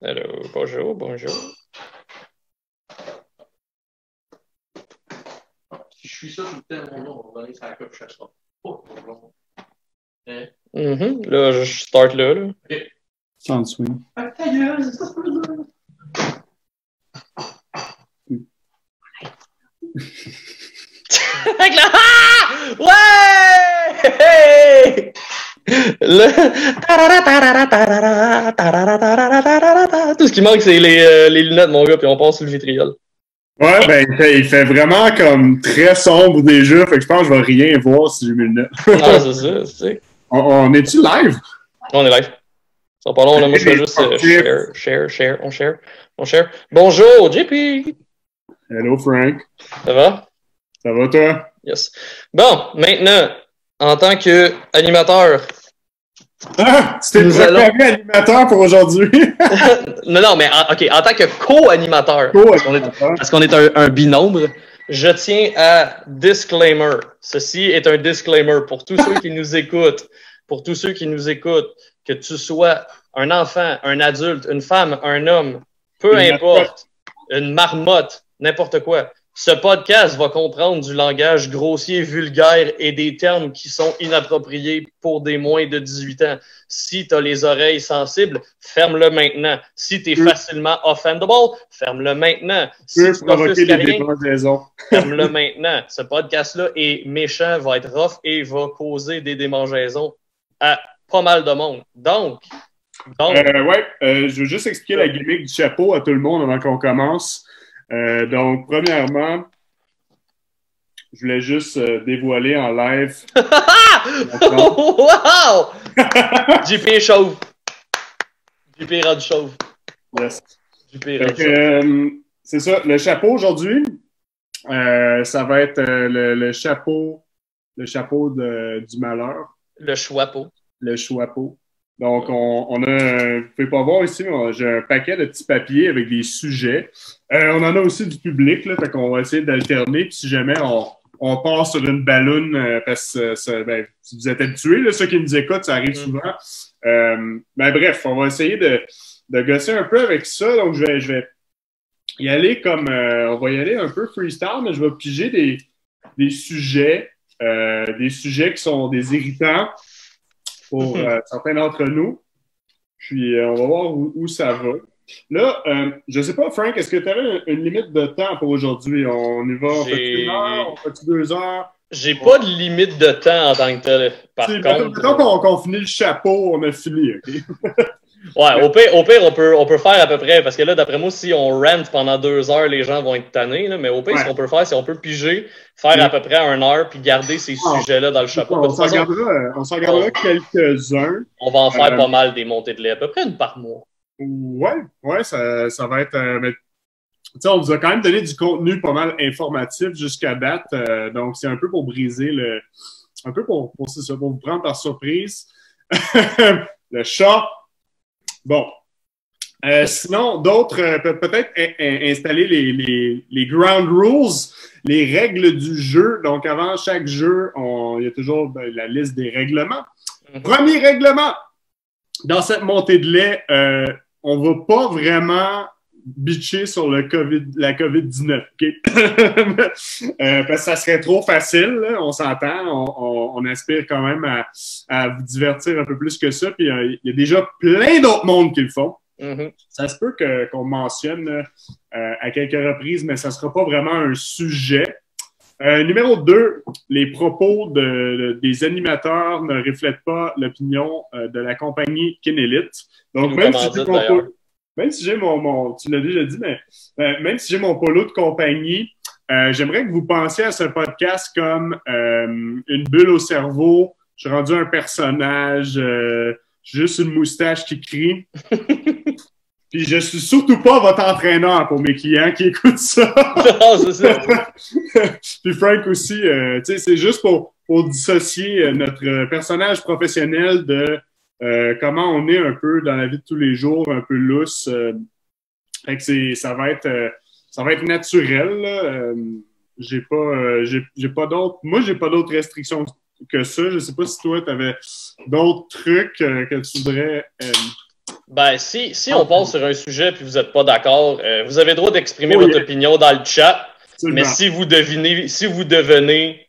Hello, bonjour, bonjour. Si je suis ça tout le temps, mon nom, on va donner sa cope, je serai pas long. Hein? Là, je start là. Ok. Sans swing. Ah, ta gueule, c'est ça que je veux dire. Avec la... Ah! Ouais! Hey! Le... Tout ce qui manque, c'est les lunettes, mon gars, puis on passe sur le vitriol. Ouais, ben, il fait vraiment comme très sombre déjà, fait que je pense que je vais rien voir si j'ai mes lunettes. Non, c'est ça, c'est... On est-tu live? On est live. Ça va pas long, là. Moi, je fais juste share. Bonjour, JP! Hello, Frank. Ça va? Ça va, toi? Yes. Bon, maintenant, en tant qu'animateur... Ah! C'était Nous le premier animateur pour aujourd'hui. non, mais OK, en tant que co-animateur, parce qu'on est un binombre, je tiens à disclaimer. Ceci est un disclaimer pour tous ceux qui nous écoutent, que tu sois un enfant, un adulte, une femme, un homme, peu importe, une marmotte, n'importe quoi. Ce podcast va comprendre du langage grossier, vulgaire et des termes qui sont inappropriés pour des moins de 18 ans. Si tu as les oreilles sensibles, ferme-le maintenant. Si tu es facilement offendable, ferme-le maintenant. Si tu provoquer des rien, démangeaisons. ferme-le maintenant. Ce podcast-là est méchant, va être rough et va causer des démangeaisons à pas mal de monde. Donc je veux juste expliquer la gimmick du chapeau à tout le monde avant qu'on commence. Donc, premièrement, je voulais juste dévoiler en live. Wow! JP est chauve. JP est rendu chauve. Yes. JP est rendu chauve. C'est ça. Le chapeau aujourd'hui, ça va être le chapeau du malheur. Le chapeau. Le chapeau. Donc, on a, vous pouvez pas voir ici, mais j'ai un paquet de petits papiers avec des sujets. On en a aussi du public, là, fait qu'on va essayer d'alterner. Puis si jamais on part sur une balloune, parce que si vous êtes habitués, là, ceux qui nous écoutent, ça arrive souvent. Bref, on va essayer de gosser un peu avec ça. Donc, je vais y aller comme, on va y aller un peu freestyle, mais je vais piger des sujets qui sont des irritants pour certains d'entre nous. Puis, on va voir où ça va. Là, je sais pas, Frank, est-ce que tu avais une limite de temps pour aujourd'hui? On y va, on fait une heure, on fait 2 heures? J'ai pas de limite de temps en tant que tel. Par contre... Mettons qu'on finit le chapeau, on a fini, OK? Ouais, au pire, on peut faire à peu près, parce que là, d'après moi, si on rente pendant 2 heures, les gens vont être tannés, là, mais au pire, ce qu'on peut faire, c'est qu'on peut piger, faire à peu près 1 heure, puis garder ces sujets-là dans le chapeau. On s'en regardera quelques-uns. On va en faire pas mal des montées de lait, à peu près une par mois. Ouais, ça va être... on vous a quand même donné du contenu pas mal informatif jusqu'à date, donc c'est un peu pour briser un peu pour vous prendre par surprise. Le chat. Bon. Sinon, d'autres, peut-être installer les ground rules, les règles du jeu. Donc, avant chaque jeu, il y a toujours la liste des règlements. Premier règlement. Dans cette montée de lait, on ne va pas vraiment bitcher sur la COVID-19. Okay? Parce que ça serait trop facile, là, on s'entend. On aspire quand même à vous divertir un peu plus que ça. Puis il y a déjà plein d'autres mondes qui le font. Ça se peut qu'on mentionne à quelques reprises, mais ça ne sera pas vraiment un sujet. Numéro 2, les propos des animateurs ne reflètent pas l'opinion de la compagnie Kinélite. Donc, même si j'ai mon tu l'as déjà dit, mais même si j'ai mon polo de compagnie, j'aimerais que vous pensiez à ce podcast comme une bulle au cerveau. Je suis rendu un personnage, juste une moustache qui crie. Puis je suis surtout pas votre entraîneur pour mes clients qui écoutent ça. Non, c'est ça. Puis Frank aussi, tu sais, c'est juste pour dissocier notre personnage professionnel de comment on est un peu dans la vie de tous les jours, un peu lousse. Fait que ça va être naturel. Là. J'ai pas d'autres. Moi, j'ai pas d'autres restrictions que ça. Je sais pas si toi, tu avais d'autres trucs que tu voudrais Ben, si on passe sur un sujet puis vous n'êtes pas d'accord, vous avez le droit d'exprimer votre opinion dans le chat. Absolument. Mais si vous devenez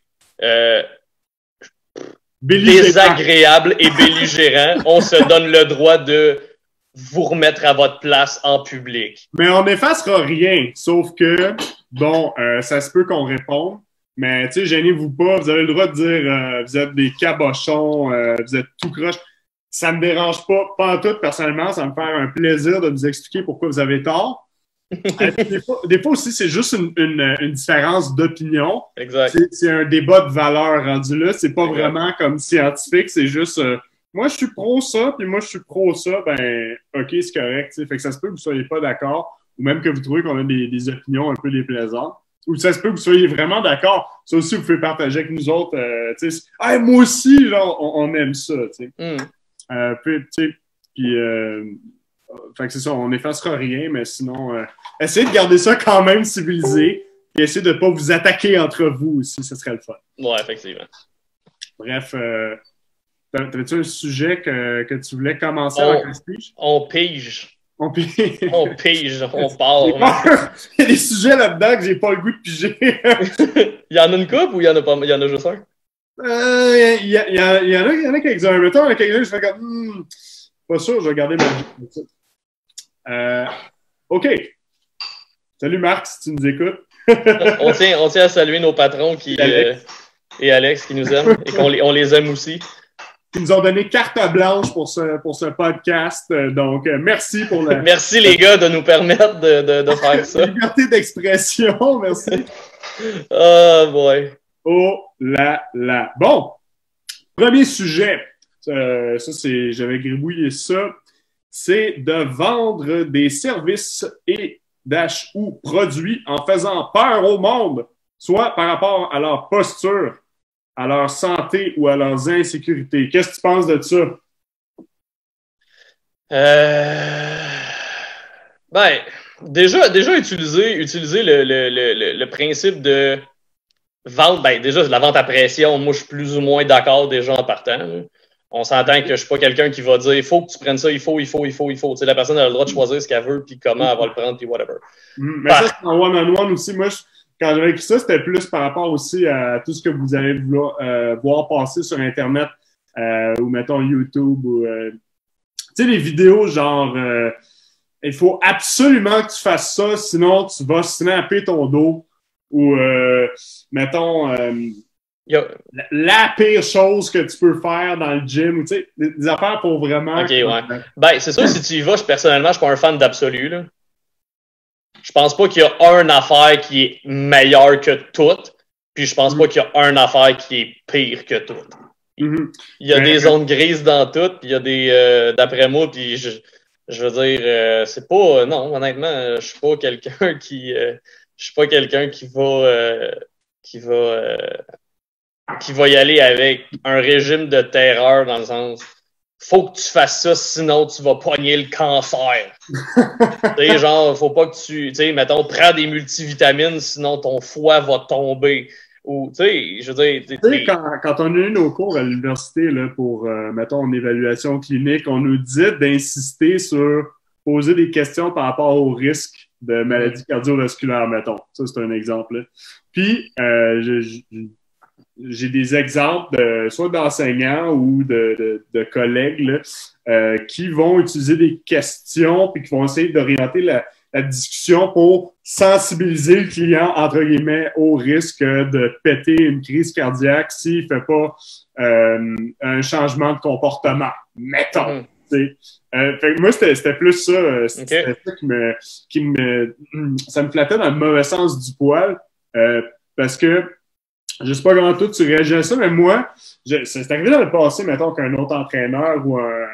désagréable et belligérant, on se donne le droit de vous remettre à votre place en public. Mais on n'effacera rien, sauf que, bon, ça se peut qu'on réponde, mais tu sais, gênez-vous pas, vous avez le droit de dire vous êtes des cabochons, vous êtes tout croche. Ça me dérange pas en tout, personnellement, ça me fait un plaisir de vous expliquer pourquoi vous avez tort. Des fois aussi, c'est juste une différence d'opinion. Exact. C'est un débat de valeur rendu là. C'est pas vraiment comme scientifique, c'est juste moi je suis pro ça, puis moi je suis pro ça, ben ok, c'est correct. T'sais. Fait que ça se peut que vous soyez pas d'accord, ou même que vous trouvez qu'on a des opinions un peu déplaisantes. Ou ça se peut que vous soyez vraiment d'accord. Ça aussi, vous pouvez partager avec nous autres. Hey, moi aussi, genre, on aime ça. Fait que c'est ça, on n'effacera rien, mais sinon, essayez de garder ça quand même civilisé et essayez de ne pas vous attaquer entre vous aussi, ce serait le fun. Ouais, effectivement. Bref, t'avais-tu un sujet que tu voulais commencer avec un speech? On pige. On pige, on part. Il y a des sujets là-dedans que j'ai pas le goût de piger. Il y en a une couple ou il y en a pas? Il y en a juste un? Il y en a quelques-uns. Mettons, il y en a quelques-uns, je fais comme, pas sûr, je vais garder mon OK. Salut Marc, si tu nous écoutes. on tient à saluer nos patrons et Alex qui nous aiment et on les aime aussi. Qui nous ont donné carte blanche pour ce podcast. Donc, merci pour le... Merci les gars de nous permettre de faire ça. Liberté d'expression, merci. Oh boy. Oh là là. Bon, premier sujet. J'avais gribouillé ça. C'est de vendre des services et ou produits en faisant peur au monde, soit par rapport à leur posture, à leur santé ou à leurs insécurités. Qu'est-ce que tu penses de ça? Ben, déjà utiliser le principe de vente, ben déjà la vente à pression, moi je suis plus ou moins d'accord déjà en partant. Là. On s'entend que je suis pas quelqu'un qui va dire il faut que tu prennes ça, il faut. Tu sais, la personne a le droit de choisir ce qu'elle veut, puis comment elle va le prendre, puis whatever. Mais ça, c'est en one-on-one aussi. Moi, quand j'avais écrit ça, c'était plus par rapport aussi à tout ce que vous allez voir passer sur Internet ou mettons YouTube ou tu sais, les vidéos genre il faut absolument que tu fasses ça, sinon tu vas snapper ton dos ou mettons la pire chose que tu peux faire dans le gym, tu sais, des affaires pour vraiment... OK, ouais. Ben, c'est sûr, si tu y vas, personnellement, je suis pas un fan d'absolu, là. Je pense pas qu'il y a une affaire qui est meilleure que toute, puis je pense pas qu'il y a une affaire qui est pire que toute. Il y a des zones grises dans tout, puis il y a des... d'après moi, puis je veux dire, c'est pas... non, honnêtement, je suis pas quelqu'un qui... je suis pas quelqu'un qui va y aller avec un régime de terreur dans le sens faut que tu fasses ça sinon tu vas pogner le cancer. Tu sais, genre, faut pas que tu sais, mettons, prends des multivitamines sinon ton foie va tomber. Ou, tu sais, je veux dire... Tu sais, quand on a eu nos cours à l'université là, pour, mettons, une évaluation clinique, on nous dit d'insister sur poser des questions par rapport au risque de maladies cardiovasculaires, mettons. Ça, c'est un exemple. Là. Puis, j'ai des exemples soit d'enseignants ou de collègues là, qui vont utiliser des questions puis qui vont essayer d'orienter la discussion pour sensibiliser le client, entre guillemets, au risque de péter une crise cardiaque s'il ne fait pas un changement de comportement, mettons. Fait que moi, c'était plus ça. C'était ça ça me flattait dans le mauvais sens du poil parce que je sais pas comment toi tu réagis à ça, mais moi, c'est arrivé dans le passé, mettons qu'un autre entraîneur ou un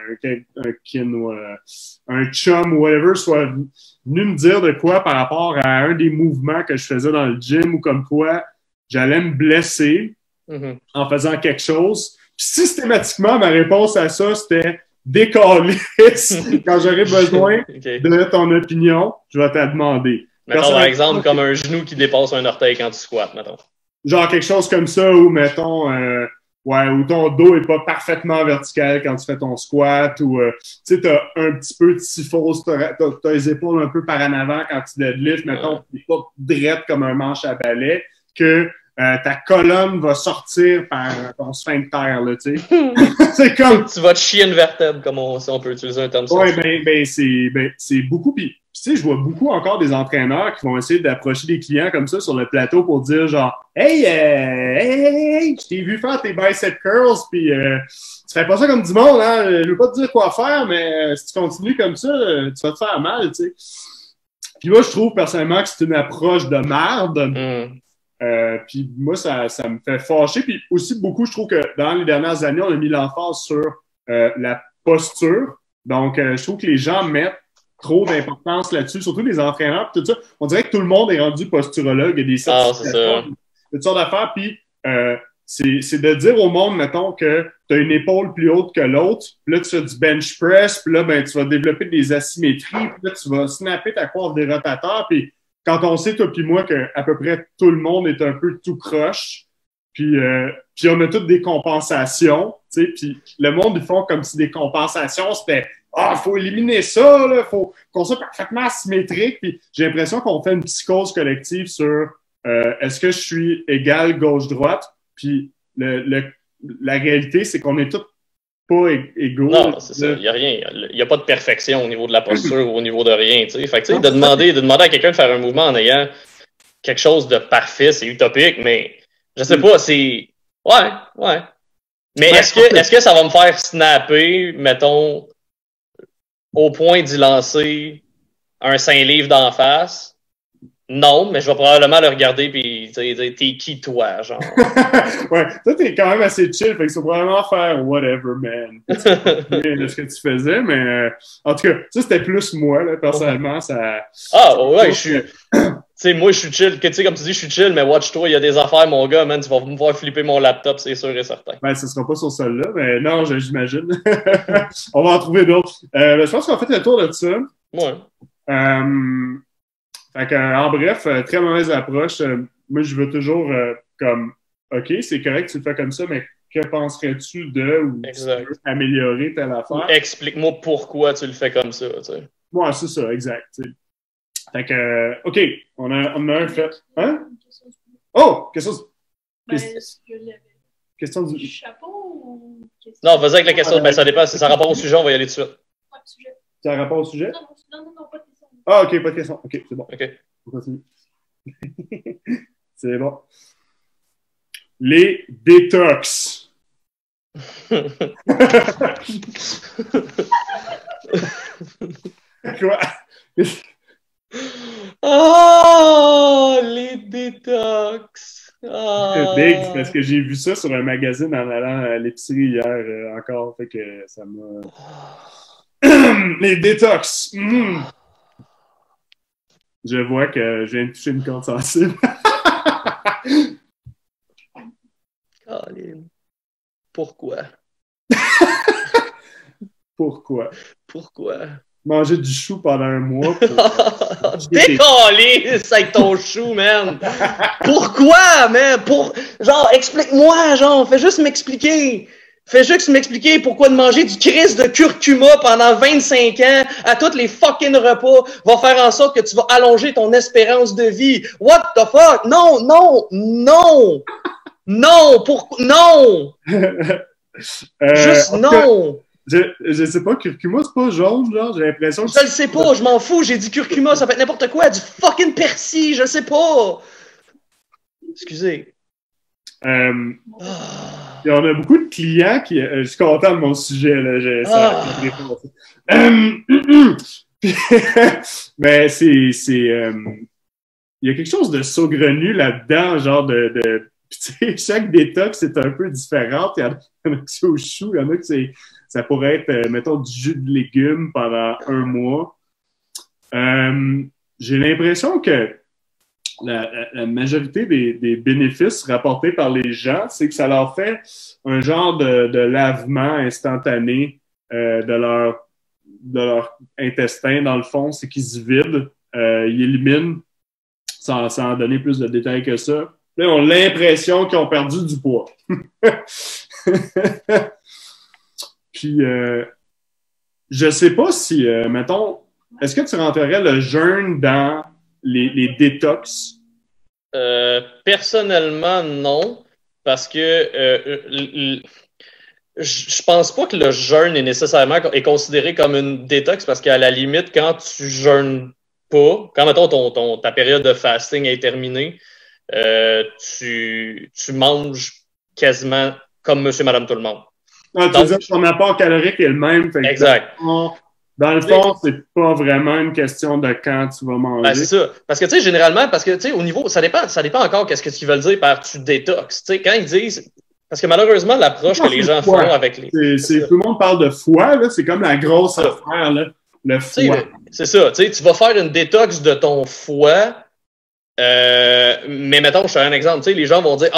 kin ou un chum ou whatever soit venu me dire de quoi par rapport à un des mouvements que je faisais dans le gym ou comme quoi j'allais me blesser en faisant quelque chose. Puis systématiquement, ma réponse à ça, c'était décalisse. Quand j'aurai besoin de ton opinion, je vais te la demander. Mettons, par exemple, comme un genou qui dépasse un orteil quand tu squats, mettons. Genre quelque chose comme ça, ou mettons, Ouais, ou ton dos est pas parfaitement vertical quand tu fais ton squat, ou tu sais, t'as un petit peu de syphose, t'as les épaules un peu par en avant quand tu deadlift, mettons, t'es pas drette comme un manche à balai, que ta colonne va sortir par ton sphincter, là, tu sais. C'est comme... Tu vas te chier une vertèbre, si on peut utiliser un terme ouais, scientifique. c'est beaucoup, puis tu sais, je vois beaucoup encore des entraîneurs qui vont essayer d'approcher des clients comme ça sur le plateau pour dire genre « Hey, je t'ai vu faire tes bicep curls, puis tu fais pas ça comme du monde, hein? Je veux pas te dire quoi faire, mais si tu continues comme ça, tu vas te faire mal, tu sais. » Puis moi, je trouve personnellement que c'est une approche de merde. Puis moi, ça me fait fâcher. Puis aussi, beaucoup, je trouve que dans les dernières années, on a mis l'emphase sur la posture. Donc, je trouve que les gens mettent trop d'importance là-dessus, surtout les entraîneurs, tout ça. On dirait que tout le monde est rendu posturologue, il y a des certifications, toutes sortes d'affaires, puis c'est de dire au monde, mettons, que tu as une épaule plus haute que l'autre, puis là, tu fais du bench press, puis là, ben, tu vas développer des asymétries, puis là, tu vas snapper ta coiffe des rotateurs, puis quand on sait, toi puis moi, qu'à peu près tout le monde est un peu tout croche, puis on a toutes des compensations, tu sais, puis le monde, ils font comme si des compensations, c'était « Ah, faut éliminer ça, là, faut qu'on soit parfaitement asymétrique. » Puis j'ai l'impression qu'on fait une psychose collective sur est-ce que je suis égal gauche-droite? Puis la réalité, c'est qu'on est tous pas égaux. Non, c'est ça. Il n'y a rien. Il n'y a pas de perfection au niveau de la posture ou au niveau de rien. T'sais. Fait que, t'sais, de demander à quelqu'un de faire un mouvement en ayant quelque chose de parfait, c'est utopique, mais je sais pas, c'est. Ouais. Mais est-ce que ça va me faire snapper, mettons, au point d'y lancer un 5 livres d'en face? Non, mais je vais probablement le regarder puis dire t'es qui toi, genre. Ouais, toi t'es quand même assez chill, fait que c'est probablement faire whatever, man. De ce que tu faisais, mais en tout cas, ça c'était plus moi, là, personnellement, ça. Ah ouais, je suis. Tu sais, moi je suis chill, tu sais, comme tu dis, je suis chill, mais watch-toi, il y a des affaires, mon gars, man, tu vas me voir flipper mon laptop, c'est sûr et certain. Ben, ce sera pas sur celle-là, mais non, j'imagine. On va en trouver d'autres. Je pense qu'on a fait le tour de ça. Ouais. Fait que, en bref, très mauvaise approche. Moi, je veux toujours comme OK, c'est correct, tu le fais comme ça, mais que penserais-tu de ou tu veux améliorer telle affaire? Explique-moi pourquoi tu le fais comme ça, tu sais. Ouais, c'est ça, exact. T'sais. Fait que OK, on a un fait. Hein? Oh! Question du chapeau ou non, vas-y avec la question. Ben, ça dépend. Si ça a rapport au sujet, on va y aller tout de suite. Pas de sujet. Ça a rapport au sujet? Non, pas de question. Ah, OK, pas de question. OK, c'est bon. OK. On continue. C'est bon. Les détox. Quoi? Oh, les détox. Oh. Big, parce que j'ai vu ça sur un magazine en allant à l'épicerie hier encore, fait que ça m'a... Les détox. Je vois que je viens de toucher une corde sensible. Colin. Pourquoi? Pourquoi? Manger du chou pendant un mois. Décalisse avec ton chou, man! Pourquoi, man? Genre, explique-moi, genre, fais juste m'expliquer. Fais juste m'expliquer pourquoi de manger du Christ de curcuma pendant 25 ans à tous les fucking repas va faire en sorte que tu vas allonger ton espérance de vie. What the fuck? Non! Non! Juste non! Je sais pas, curcuma, c'est pas jaune, genre, j'ai l'impression que... Je le sais pas, je m'en fous, j'ai dit curcuma, ça peut être n'importe quoi, du fucking persil, je sais pas! Excusez. On a beaucoup de clients qui... je suis content de mon sujet, là, mais c'est... il y a quelque chose de saugrenu là-dedans, genre de tu sais, chaque détox c'est un peu différent. Il y en a qui c'est au chou, il y en a qui ça pourrait être, mettons, du jus de légumes pendant un mois. J'ai l'impression que la majorité des bénéfices rapportés par les gens, c'est que ça leur fait un genre de lavement instantané de leur intestin. Dans le fond, c'est qu'ils se vident, ils éliminent, sans en donner plus de détails que ça. Là, on a l'impression qu'ils ont perdu du poids. Puis, je sais pas si, mettons, est-ce que tu rentrerais le jeûne dans les détox? Personnellement, non. Parce que je pense pas que le jeûne est considéré comme une détox parce qu'à la limite, quand tu jeûnes pas, quand mettons ta période de fasting est terminée, tu manges quasiment comme monsieur, madame, tout le monde. Ah, tu veux dire que ton apport calorique est le même. Fait exact. Dans le fond, c'est pas vraiment une question de quand tu vas manger. Ben, c'est ça. Parce que, tu sais, généralement, au niveau, ça dépend encore qu'est-ce que tu veulent dire par tu détox. Tu sais, quand ils disent, parce que malheureusement, l'approche que les gens font avec les. Tout le monde parle de foie, là. C'est comme la grosse affaire, là. Le foie. C'est ça. Tu sais, tu vas faire une détox de ton foie. Mais mettons, je te donne un exemple. Tu sais, les gens vont dire,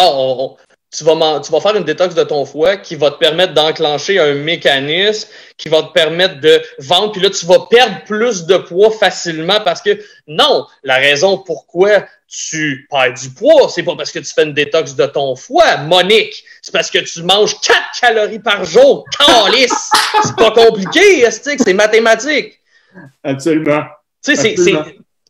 tu vas faire une détox de ton foie qui va te permettre d'enclencher un mécanisme qui va te permettre de vendre. Puis là, tu vas perdre plus de poids facilement parce que non, la raison pourquoi tu perds du poids, c'est pas parce que tu fais une détox de ton foie, Monique. C'est parce que tu manges 4 calories par jour. Calice! C'est pas compliqué, c'est mathématique. Absolument. Tu sais,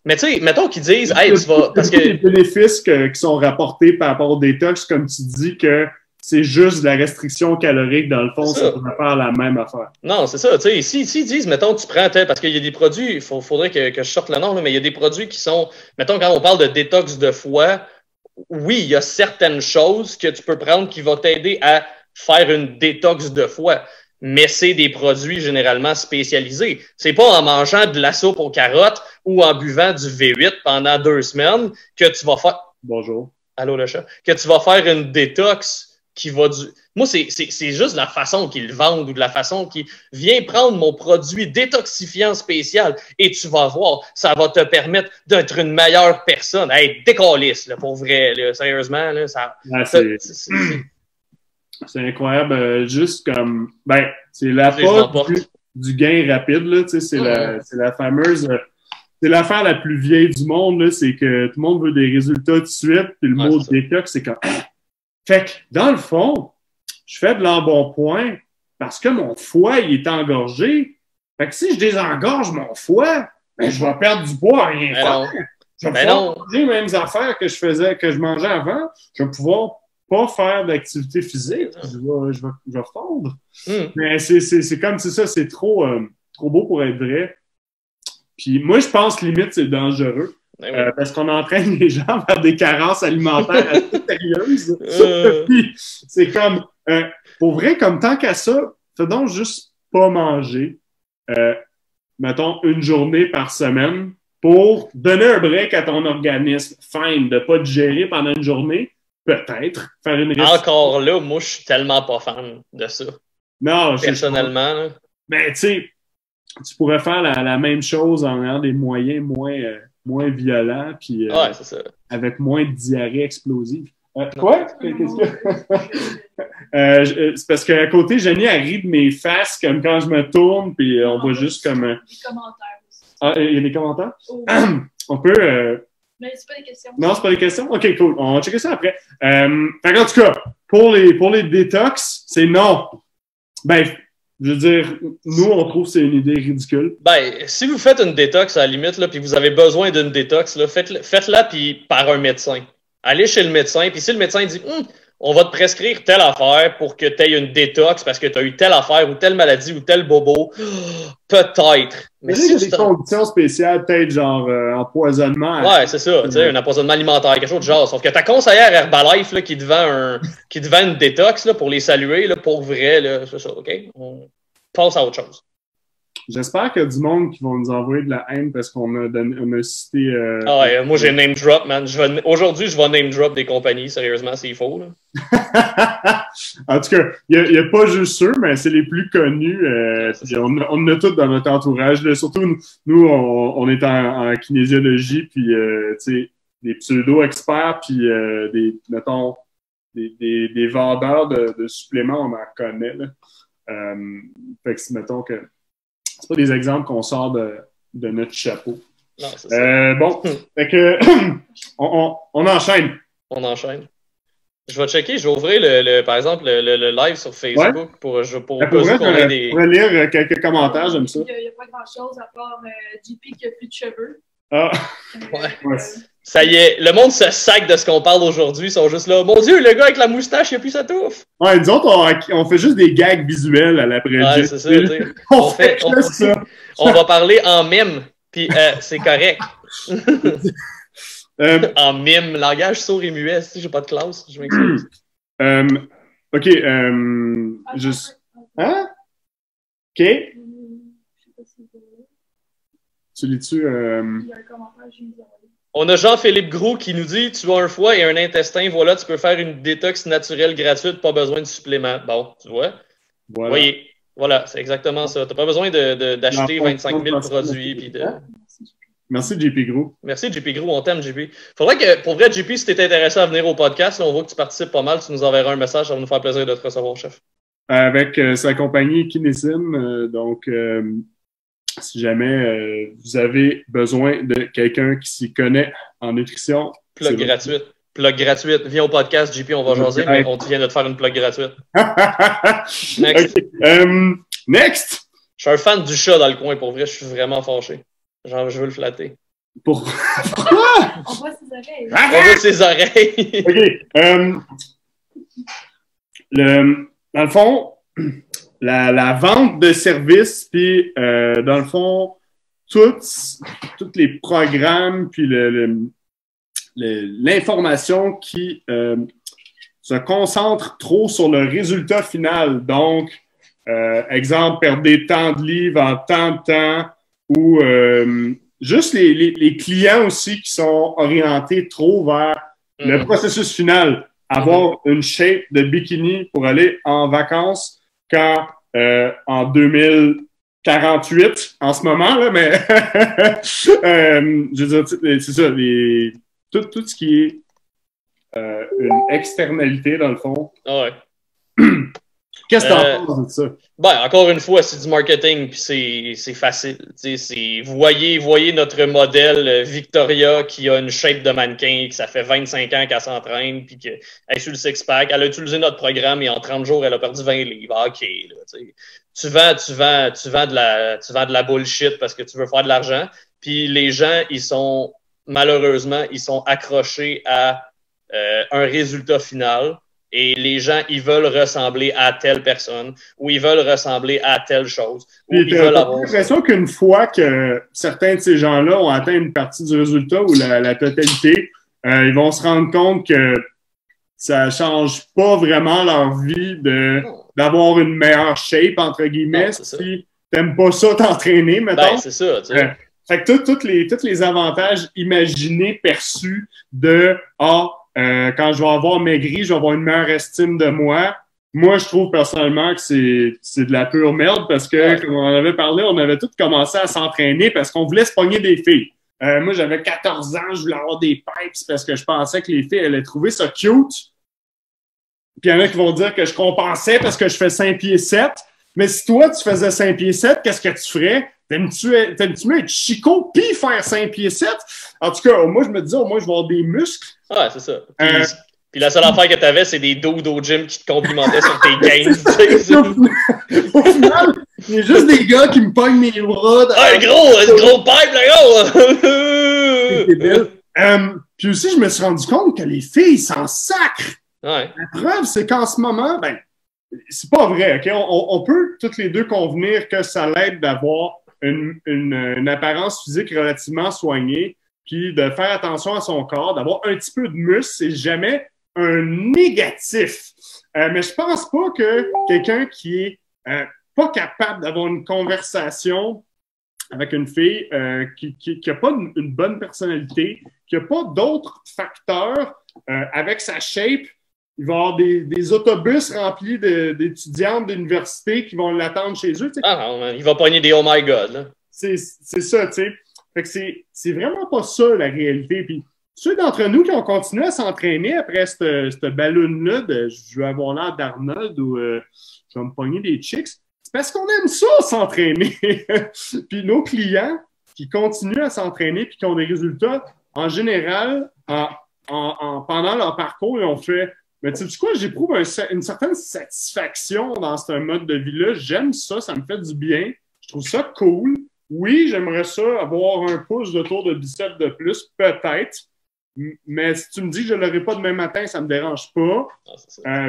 mais tu sais, mettons qu'ils disent, hey, tu vas. Parce que. Les bénéfices qui sont rapportés par rapport au détox, comme tu dis que c'est juste de la restriction calorique, dans le fond, ça pourrait faire la même affaire. Non, c'est ça. Tu sais, s'ils disent, mettons, tu prends tel, parce qu'il y a des produits, il faudrait que je sorte le nom, mais il y a des produits qui sont, mettons, quand on parle de détox de foie, oui, il y a certaines choses que tu peux prendre qui vont t'aider à faire une détox de foie. Mais c'est des produits généralement spécialisés. C'est pas en mangeant de la soupe aux carottes ou en buvant du V8 pendant 2 semaines que tu vas faire. Bonjour. Allô, le chat. Que tu vas faire une détox qui va du. Moi, c'est juste la façon qu'ils le vendent ou de la façon qu'ils viennent prendre mon produit détoxifiant spécial et tu vas voir, ça va te permettre d'être une meilleure personne. Hey, décalisse, là, pour vrai, là, sérieusement, là, ça. C'est incroyable, juste comme, c'est l'apport du gain rapide, là, tu sais, c'est la fameuse, c'est l'affaire la plus vieille du monde, là, c'est que tout le monde veut des résultats tout de suite, puis le mot détox, c'est comme, fait que, dans le fond, je fais de l'embonpoint parce que mon foie, il est engorgé, fait que si je désengorge mon foie, je vais perdre du poids à rien faire. Je vais pouvoir manger les mêmes affaires que je mangeais avant, je vais pouvoir pas faire d'activité physique, je vais fondre. Mais c'est comme ça, c'est trop beau pour être vrai. Puis moi, je pense limite c'est dangereux. Parce qu'on entraîne les gens vers des carences alimentaires assez sérieuses. Puis c'est comme, pour vrai, comme tant qu'à ça, fais donc juste pas manger, mettons, une journée par semaine pour donner un break à ton organisme. Fine, de pas te gérer pendant une journée. Peut-être faire une restriction. Encore là, moi, je suis tellement pas fan de ça. Non, personnellement. Là. Mais tu sais, tu pourrais faire la même chose en ayant des moyens moins violents, puis c'est ça. avec moins de diarrhée explosive. Quoi? Qu'est-ce que... c'est parce qu'à côté, Jenny, elle rit de mes faces comme quand je me tourne, puis on voit juste comme... Des commentaires aussi. Ah, il y a des commentaires? Oh. On peut... Mais c'est pas des questions. Non, c'est pas des questions? OK, cool. On va checker ça après. En tout cas, pour les détox, c'est non. Je veux dire, nous, on trouve que c'est une idée ridicule. Si vous faites une détox, à la limite, là, puis vous avez besoin d'une détox, là, faites-la puis par un médecin. Allez chez le médecin, puis si le médecin dit on va te prescrire telle affaire pour que tu aies une détox parce que tu as eu telle affaire ou telle maladie ou tel bobo, peut-être. Mais si des conditions spéciales, peut-être genre empoisonnement. Ouais, c'est ça, tu sais, un empoisonnement alimentaire, quelque chose de genre. Sauf que ta conseillère Herbalife là, qui te vend une détox là, pour les saluer, là, pour vrai, là, c'est ça, OK? On passe à autre chose. J'espère qu'il y a du monde qui vont nous envoyer de la haine parce qu'on a cité... moi, j'ai name drop, man. Aujourd'hui, je vais name drop des compagnies. Sérieusement, c'est faux. Là. En tout cas, il n'y a pas juste eux, mais c'est les plus connus. On en a tous dans notre entourage. Là. Surtout, nous, on est en kinésiologie, puis tu sais, des pseudo-experts, puis mettons, des vendeurs de suppléments, on en connaît. Là. Fait que mettons que c'est pas des exemples qu'on sort de notre chapeau. Non, c'est ça. Bon, fait que on enchaîne. On enchaîne. Je vais checker, je vais ouvrir par exemple le live sur Facebook pour vrai, je pourrais lire quelques commentaires, j'aime ça. Il n'y a pas grand-chose à part JP qui a plus de cheveux. Ah! Ouais. Ça y est, le monde se sac de ce qu'on parle aujourd'hui. Ils sont juste là. Mon Dieu, le gars avec la moustache, il a plus sa touffe. Ouais, nous autres, on fait juste des gags visuels à l'après-midi. Ouais, c'est ça, tu sais. On va parler en mime, puis c'est correct. En mime, langage sourd et muet. Si j'ai pas de classe, je m'excuse. OK. Hein? OK. Je sais pas si Tu lis-tu? il y a un commentaire, je vais On a Jean-Philippe Gros qui nous dit « Tu as un foie et un intestin, voilà, tu peux faire une détox naturelle gratuite, pas besoin de supplément. » Bon, tu vois? Voilà. Voyez, voilà, c'est exactement ça. Tu n'as pas besoin d'acheter 25 000 produits. Puis de... Merci, JP Gros. Merci, JP Gros. On t'aime, JP. Faudrait que, pour vrai, JP, si tu es intéressé à venir au podcast, là, on voit que tu participes pas mal, tu nous enverras un message, ça va nous faire plaisir de te recevoir, chef. Avec sa compagnie Kinesim, donc... si jamais vous avez besoin de quelqu'un qui s'y connaît en nutrition. Plug gratuite. Plug gratuite. Viens au podcast, JP, on va jaser, mais on vient de te faire une plug gratuite. Next. Okay. Next! Je suis un fan du chat dans le coin, pour vrai, je suis vraiment fâché. Genre, je veux le flatter. Pourquoi? On voit ses oreilles. On voit ses oreilles. OK. Dans le fond... La vente de services, puis dans le fond, tous les programmes, puis l'information qui se concentre trop sur le résultat final. Donc, exemple, perdre des temps de livre en tant de temps, ou juste les clients aussi qui sont orientés trop vers le processus final. Avoir une shape de bikini pour aller en vacances quand en 2048, en ce moment, là, mais je veux dire, c'est ça, tout ce qui est une externalité, dans le fond. Ah ouais. Qu'est-ce que t'en penses de ça? Ben, encore une fois, c'est du marketing, puis c'est facile. Vous voyez notre modèle Victoria qui a une shape de mannequin, que ça fait 25 ans qu'elle s'entraîne, puis qu'elle est sur le six-pack. Elle a utilisé notre programme et en 30 jours, elle a perdu 20 livres. Ah, OK, là, tu vends de la bullshit parce que tu veux faire de l'argent. Puis les gens, malheureusement, ils sont accrochés à un résultat final. Et les gens, ils veulent ressembler à telle personne ou ils veulent ressembler à telle chose. Ou ils veulent avoir l'impression qu'une fois que certains de ces gens-là ont atteint une partie du résultat ou la totalité, ils vont se rendre compte que ça change pas vraiment leur vie d'avoir une meilleure shape, entre guillemets, non, si t'aimes pas ça t'entraîner, mettons. Ben, c'est ça, tu sais. Fait que tous les avantages imaginés, perçus de quand je vais avoir maigri, je vais avoir une meilleure estime de moi. Moi, je trouve personnellement que c'est de la pure merde parce que, comme on en avait parlé, on avait tous commencé à s'entraîner parce qu'on voulait se pogner des filles. Moi, j'avais 14 ans, je voulais avoir des pipes parce que je pensais que les filles allaient trouver ça cute. Puis il y en a qui vont dire que je compensais parce que je fais 5 pieds 7. Mais si toi, tu faisais 5 pieds 7, qu'est-ce que tu ferais? T'aimes-tu mieux être chico puis faire 5 pieds 7? En tout cas, moi, je me disais, au moins, je vais avoir des muscles. Ouais, c'est ça. Puis la seule affaire que t'avais, c'est des dudes au gym qui te complimentaient sur tes gains. Au final, il y a juste des gars qui me pognent mes bras. Ah, gros pipe, le gros! Puis aussi, je me suis rendu compte que les filles s'en sacrent. Ouais. La preuve, c'est qu'en ce moment, c'est pas vrai, OK? On peut toutes les deux convenir que ça l'aide d'avoir une apparence physique relativement soignée, puis de faire attention à son corps, d'avoir un petit peu de muscle, c'est jamais un négatif. Mais je pense pas que quelqu'un qui est pas capable d'avoir une conversation avec une fille qui n'a pas une bonne personnalité, qui n'a pas d'autres facteurs avec sa shape, il va y avoir des autobus remplis d'étudiantes d'université qui vont l'attendre chez eux. T'sais. Ah non, il va pogner des oh my god. Là. C'est ça, tu sais. Fait que c'est vraiment pas ça la réalité. Puis ceux d'entre nous qui ont continué à s'entraîner après cette balloune-là de je veux avoir l'air d'Arnold ou je vais me pogner des chicks, c'est parce qu'on aime ça s'entraîner. Puis nos clients qui continuent à s'entraîner puis qui ont des résultats, en général, pendant leur parcours, ils ont fait Mais tu sais quoi, j'éprouve une certaine satisfaction dans ce mode de vie-là. J'aime ça, ça me fait du bien. Je trouve ça cool. Oui, j'aimerais ça avoir un pouce de tour de biceps de plus, peut-être. Mais si tu me dis que je ne l'aurai pas demain matin, ça ne me dérange pas. Puis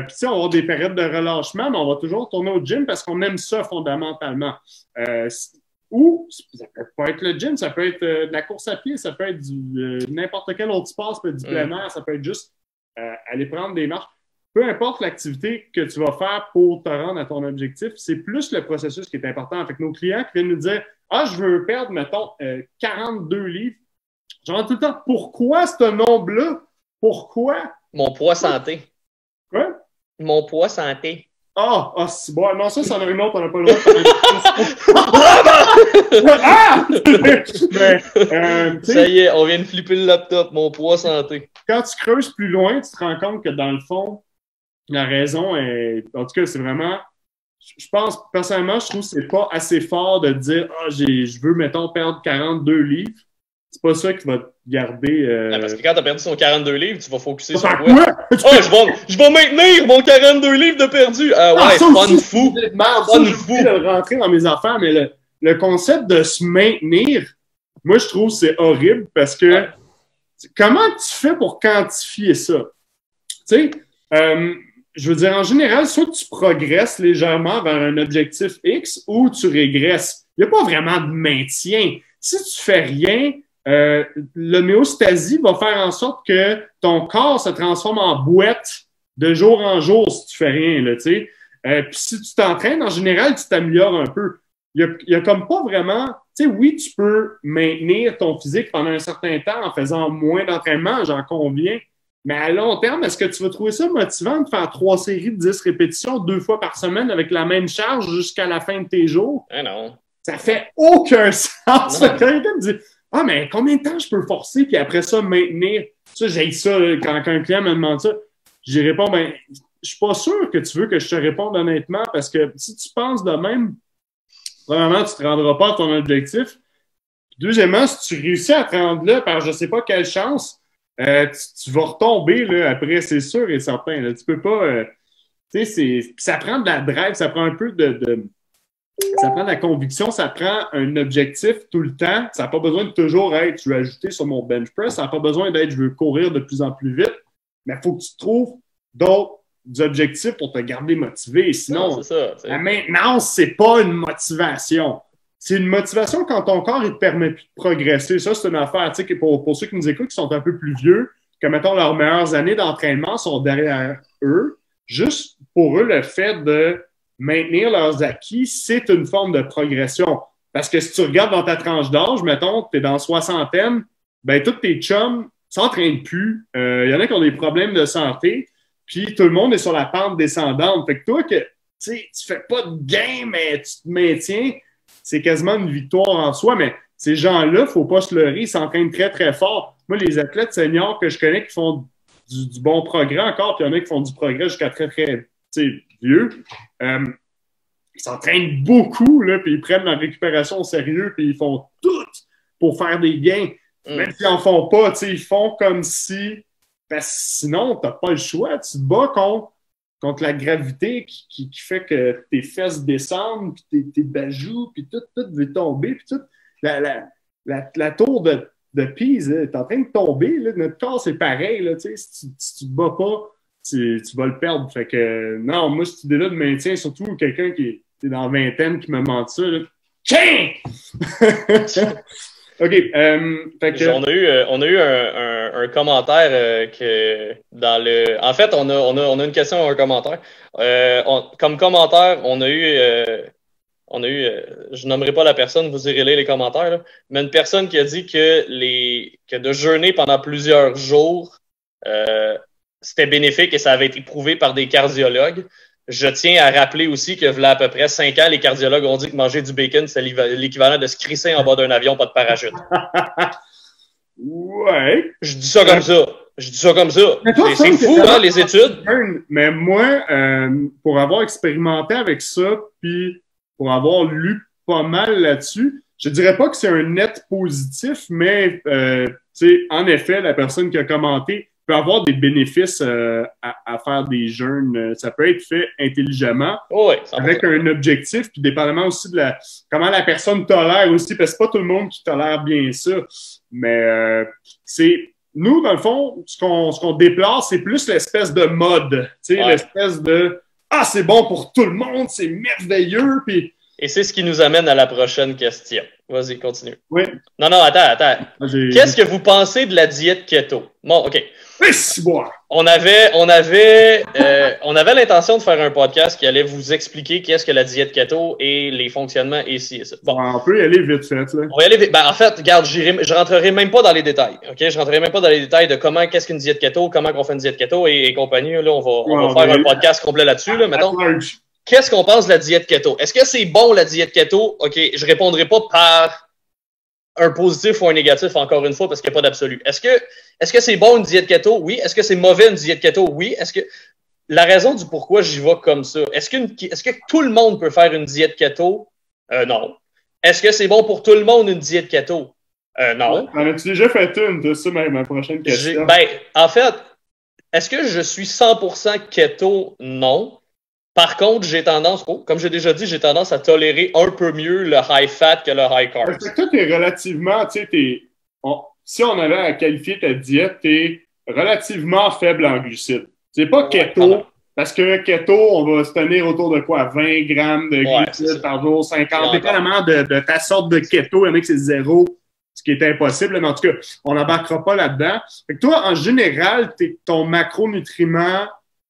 tu sais, on va avoir des périodes de relâchement, mais on va toujours retourner au gym parce qu'on aime ça fondamentalement. Ou ça peut pas être le gym, ça peut être de la course à pied, ça peut être n'importe quel autre sport, ça peut être du plein air, ça peut être juste aller prendre des marches. Peu importe l'activité que tu vas faire pour te rendre à ton objectif, c'est plus le processus qui est important. Avec nos clients qui viennent nous dire « Ah, je veux perdre, mettons, 42 livres. » Genre tout le temps, pourquoi ce nombre-là? Pourquoi? Mon poids santé. Quoi? Mon poids santé. C'est bon. Non, ça en a une autre, on n'a pas le droit de Ah! Mais, ça y est, on vient de flipper le laptop, mon poids santé. Quand tu creuses plus loin, tu te rends compte que dans le fond, la raison est. En tout cas, c'est vraiment. Je pense, personnellement, je trouve que c'est pas assez fort de dire je veux, mettons, perdre 42 livres. C'est pas ça qui va te garder. Parce que quand t'as perdu son 42 livres, tu vas focusser sur quoi? Je vais maintenir mon 42 livres de perdu. Ouais, fun fou. Fun fou. Je vais rentrer dans mes affaires, mais le concept de se maintenir, moi, je trouve que c'est horrible parce que comment tu fais pour quantifier ça? Tu sais, je veux dire, en général, soit tu progresses légèrement vers un objectif X ou tu régresses. Il n'y a pas vraiment de maintien. Si tu fais rien, l'homéostasie va faire en sorte que ton corps se transforme en boîte de jour en jour si tu fais rien, là, tu sais. Puis si tu t'entraînes, en général, tu t'améliores un peu. Il y a comme pas vraiment... Tu sais, oui, tu peux maintenir ton physique pendant un certain temps en faisant moins d'entraînement, j'en conviens. Mais à long terme, est-ce que tu vas trouver ça motivant de faire 3 séries de 10 répétitions 2 fois par semaine avec la même charge jusqu'à la fin de tes jours? Non. Ça fait aucun sens. Quand quelqu'un me dit « Ah, mais combien de temps je peux forcer? » Puis après ça, maintenir. Ça, j'ai ça là, quand un client me demande ça. J'y réponds « Ben, je suis pas sûr que tu veux que je te réponde honnêtement parce que si tu penses de même, premièrement, tu te rendras pas à ton objectif. Deuxièmement, si tu réussis à te rendre là par je sais pas quelle chance, tu vas retomber là, après, c'est sûr et certain. Là. Tu peux pas... tu sais, ça prend de la drive, ça prend un peu ça prend de la conviction, ça prend un objectif tout le temps. Ça n'a pas besoin de toujours être je veux ajouter sur mon bench press, ça n'a pas besoin d'être je veux courir de plus en plus vite. Mais il faut que tu trouves d'autres objectifs pour te garder motivé. Sinon, la maintenance, c'est pas une motivation. C'est une motivation quand ton corps ne te permet plus de progresser. Ça, c'est une affaire, tu sais, pour ceux qui nous écoutent, qui sont un peu plus vieux, que, mettons, leurs meilleures années d'entraînement sont derrière eux. Juste pour eux, le fait de maintenir leurs acquis, c'est une forme de progression. Parce que si tu regardes dans ta tranche d'âge, mettons, tu es dans soixantaine, ben tous tes chums s'entraînent plus. Il y en a qui ont des problèmes de santé, puis tout le monde est sur la pente descendante. Fait que toi, tu fais pas de gain, mais tu te maintiens, c'est quasiment une victoire en soi. Mais ces gens-là, faut pas se leurrer, ils s'entraînent très, très fort. Moi, les athlètes seniors que je connais qui font du bon progrès encore, puis il y en a qui font du progrès jusqu'à très, très vieux, ils s'entraînent beaucoup, là, puis ils prennent leur récupération au sérieux, puis ils font tout pour faire des gains. Même s'ils n'en font pas, ils font comme si... Parce que sinon, tu n'as pas le choix. Tu te bats contre la gravité qui fait que tes fesses descendent, puis tes bajoux, puis tout veut tomber, puis tout. La tour de Pise, tu es en train de tomber. Là. Notre corps, c'est pareil. Là, si tu te bats pas, tu vas le perdre. Fait que, non, moi, cette idée-là de maintien, surtout quelqu'un qui est dans la vingtaine qui me ment ça, là. Tiens! OK. Fait que... On a eu un commentaire que dans le... En fait, on a une question ou un commentaire. Comme commentaire, on a eu je nommerai pas la personne, vous irez lire les commentaires, là, mais une personne qui a dit que de jeûner pendant plusieurs jours, c'était bénéfique et ça avait été prouvé par des cardiologues. Je tiens à rappeler aussi que, voilà à peu près 5 ans, les cardiologues ont dit que manger du bacon, c'est l'équivalent de se crisser en bas d'un avion, pas de parachute. Ouais. Je dis ça comme ça. C'est fou, hein, les études. Mais moi, pour avoir expérimenté avec ça, puis pour avoir lu pas mal là-dessus, je dirais pas que c'est un net positif, mais en effet, la personne qui a commenté peut avoir des bénéfices à faire des jeûnes. Ça peut être fait intelligemment, avec un objectif, puis dépendamment aussi de comment la personne tolère aussi, parce que c'est pas tout le monde qui tolère bien ça. Mais nous, dans le fond, ce qu'on déplore, c'est plus l'espèce de mode, tu sais, l'espèce de « Ah, c'est bon pour tout le monde, c'est merveilleux! » puis et c'est ce qui nous amène à la prochaine question. Vas-y, continue. Oui. Non, attends. Qu'est-ce que vous pensez de la diète keto? Bon, OK. On avait l'intention de faire un podcast qui allait vous expliquer qu'est-ce que la diète keto et les fonctionnements ici et ça. Bon. On peut y aller vite fait, là. On va y aller vite. Ben, en fait, regarde, je rentrerai même pas dans les détails. OK? Je rentrerai même pas dans les détails de qu'est-ce qu'une diète keto, comment on fait une diète keto et compagnie. Là, on va faire un podcast complet là-dessus, là, mettons. Qu'est-ce qu'on pense de la diète keto? Est-ce que c'est bon, la diète keto? OK, je répondrai pas par un positif ou un négatif, encore une fois, parce qu'il n'y a pas d'absolu. Est-ce que c'est bon, une diète keto? Oui. Est-ce que c'est mauvais, une diète keto? Oui. La raison du pourquoi j'y vais comme ça, est-ce que tout le monde peut faire une diète keto? Non. Est-ce que c'est bon pour tout le monde, une diète keto? Non. En as-tu déjà fait une de ça, ma prochaine question? En fait, est-ce que je suis 100% keto? Non. Par contre, j'ai tendance, comme j'ai déjà dit, j'ai tendance à tolérer un peu mieux le high fat que le high carb. Parce que toi, t'es relativement, tu sais, si on avait à qualifier ta diète, t'es relativement faible en glucides. C'est pas keto, parce que keto, on va se tenir autour de quoi? 20 grammes de glucides par jour, 50, dépendamment de ta sorte de keto. Il y en a que c'est 0, ce qui est impossible, mais en tout cas, on n'embarquera pas là-dedans. Fait que toi, en général, ton macronutriment,